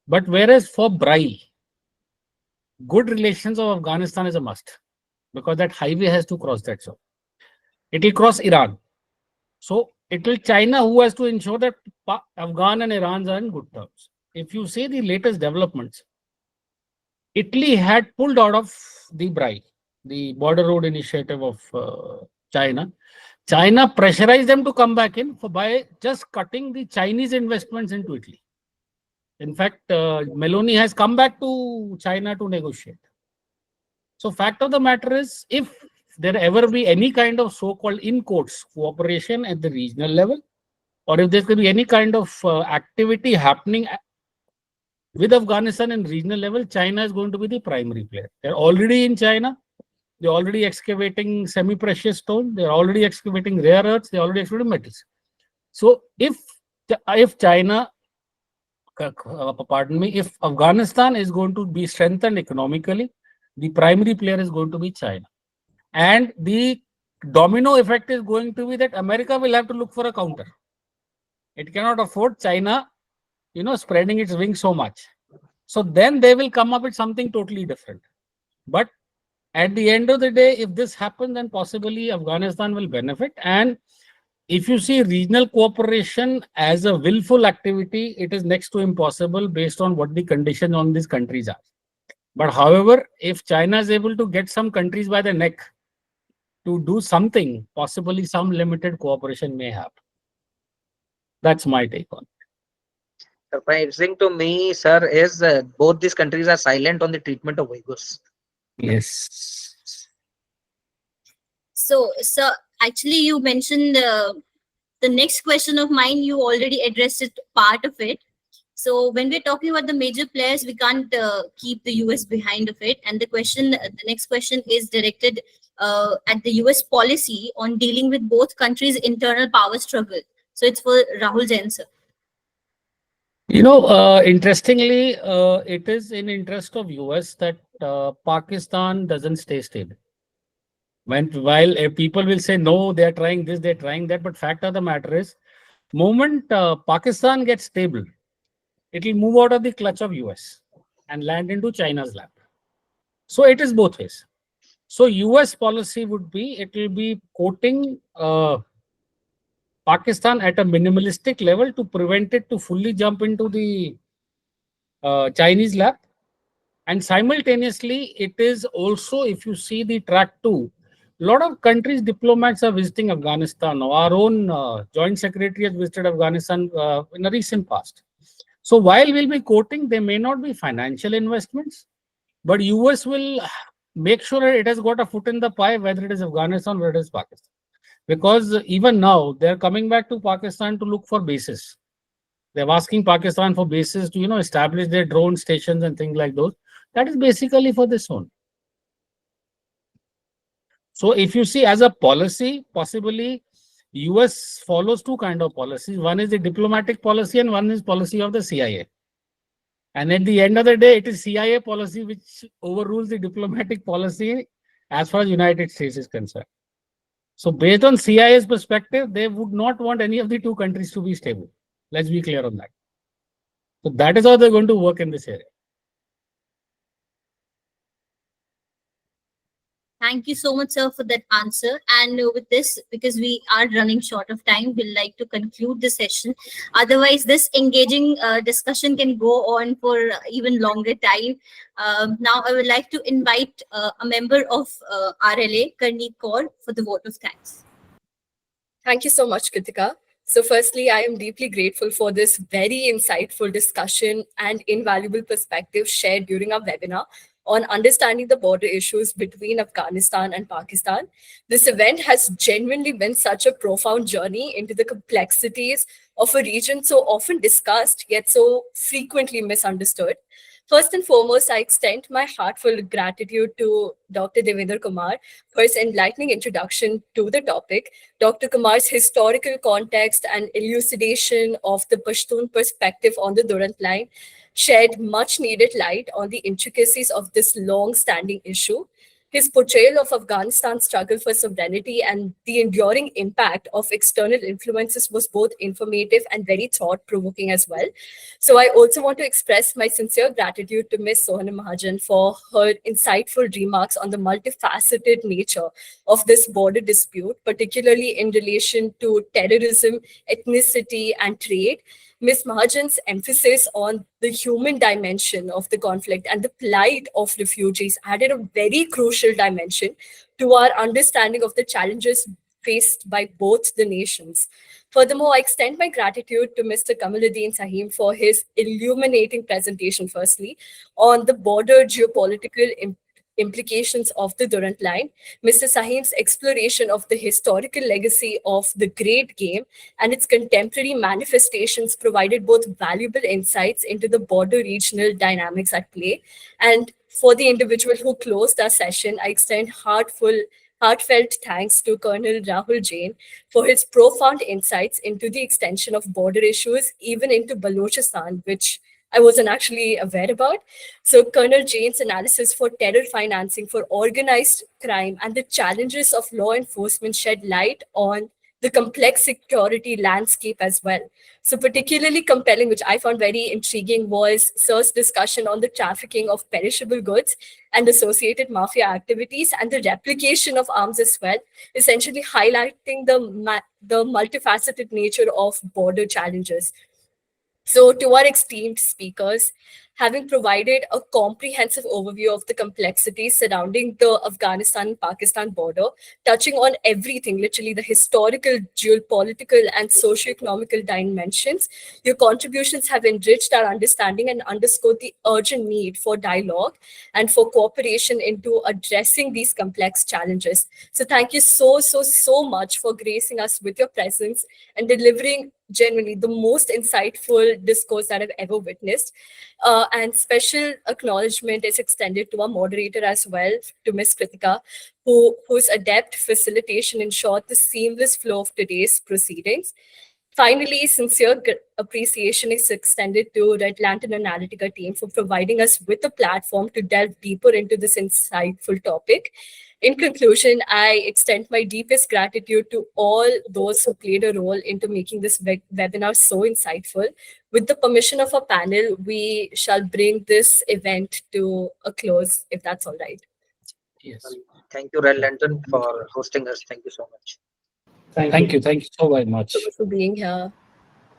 But whereas for BRI, good relations of Afghanistan is a must, because that highway has to cross that zone. It will cross Iran. So it will China who has to ensure that Afghan and Iran are in good terms. If you see the latest developments, Italy had pulled out of the BRI, the Border Road Initiative of China. China pressurized them to come back in by just cutting the Chinese investments into Italy. In fact, Meloni has come back to China to negotiate. So fact of the matter is, if there ever be any kind of so-called in quotes cooperation at the regional level, or if there could be any kind of activity happening with Afghanistan in regional level, China is going to be the primary player. They're already in China. They're already excavating semi-precious stone. They're already excavating rare earths. They're already excavating metals. So if China, pardon me, if Afghanistan is going to be strengthened economically, the primary player is going to be China. And the domino effect is going to be that America will have to look for a counter. It cannot afford China, spreading its wings so much. So then they will come up with something totally different. But at the end of the day, if this happens, then possibly Afghanistan will benefit. And if you see regional cooperation as a willful activity, it is next to impossible based on what the conditions on these countries are. But however, if China is able to get some countries by the neck to do something, possibly some limited cooperation may happen. That's my take on it. Surprising to me, sir, is both these countries are silent on the treatment of Uyghurs. Yes. So, actually, you mentioned the next question of mine. You already addressed it, part of it. So, when we're talking about the major players, we can't keep the US behind of it. And the next question is directed at the US policy on dealing with both countries' internal power struggle. So, it's for Rahul Jain, sir. Interestingly, it is in interest of US that Pakistan doesn't stay stable. While people will say, no, they're trying this, they're trying that, but fact of the matter is, moment Pakistan gets stable, it will move out of the clutch of US and land into China's lap. So it is both ways. So US policy would be, it will be quoting Pakistan at a minimalistic level to prevent it to fully jump into the Chinese lap. And simultaneously, it is also, if you see the track 2, a lot of countries' diplomats are visiting Afghanistan. Our own joint secretary has visited Afghanistan in a recent past. So while we'll be quoting, there may not be financial investments, but US will make sure it has got a foot in the pie, whether it is Afghanistan or it is Pakistan. Because even now, they're coming back to Pakistan to look for bases. They're asking Pakistan for bases to, establish their drone stations and things like those. That is basically for this one. So if you see as a policy, possibly US follows two kind of policies. One is the diplomatic policy and one is policy of the CIA. And at the end of the day, it is CIA policy which overrules the diplomatic policy as far as United States is concerned. So based on CIA's perspective, they would not want any of the two countries to be stable. Let's be clear on that. So that is how they're going to work in this area. Thank you so much, sir, for that answer. And with this, because we are running short of time, we'd like to conclude the session. Otherwise, this engaging discussion can go on for even longer time. Now, I would like to invite a member of RLA, Karneet Kaur, for the vote of thanks. Thank you so much, Kritika. So firstly, I am deeply grateful for this very insightful discussion and invaluable perspective shared during our webinar on understanding the border issues between Afghanistan and Pakistan. This event has genuinely been such a profound journey into the complexities of a region so often discussed, yet so frequently misunderstood. First and foremost, I extend my heartfelt gratitude to Dr. Devendra Kumar for his enlightening introduction to the topic. Dr. Kumar's historical context and elucidation of the Pashtun perspective on the Durand Line shed much needed light on the intricacies of this long-standing issue. His portrayal of Afghanistan's struggle for sovereignty and the enduring impact of external influences was both informative and very thought-provoking as well. So I also want to express my sincere gratitude to Ms. Sohana Mahajan for her insightful remarks on the multifaceted nature of this border dispute, particularly in relation to terrorism, ethnicity, and trade. Ms. Mahajan's emphasis on the human dimension of the conflict and the plight of refugees added a very crucial dimension to our understanding of the challenges faced by both the nations. Furthermore, I extend my gratitude to Mr. Kamaluddin Sahim for his illuminating presentation, firstly, on the border geopolitical implications of the Durrant Line, Mr. Sahim's exploration of the historical legacy of the Great Game and its contemporary manifestations provided both valuable insights into the border regional dynamics at play. And for the individual who closed our session, I extend heartfelt thanks to Colonel Rahul Jain for his profound insights into the extension of border issues, even into Balochistan, which I wasn't actually aware about. So Colonel Jain's analysis for terror financing, for organized crime, and the challenges of law enforcement shed light on the complex security landscape as well. So particularly compelling, which I found very intriguing, was Sir's discussion on the trafficking of perishable goods and associated mafia activities and the replication of arms as well, essentially highlighting the multifaceted nature of border challenges. So, to our esteemed speakers, having provided a comprehensive overview of the complexities surrounding the Afghanistan and Pakistan border, touching on everything, literally the historical, geopolitical, and socio-economical dimensions, your contributions have enriched our understanding and underscored the urgent need for dialogue and for cooperation into addressing these complex challenges. So, thank you so much for gracing us with your presence and delivering genuinely the most insightful discourse that I've ever witnessed. And special acknowledgement is extended to our moderator as well, to Ms. Kritika, whose adept facilitation ensured the seamless flow of today's proceedings. Finally, sincere appreciation is extended to the Atlantic Analytica team for providing us with a platform to delve deeper into this insightful topic. In conclusion, I extend my deepest gratitude to all those who played a role into making this webinar so insightful. With the permission of our panel, we shall bring this event to a close, if that's all right. Yes. Thank you, Red Lantern, for hosting us. Thank you so much. Thank you. Thank you so very much. So much for being here.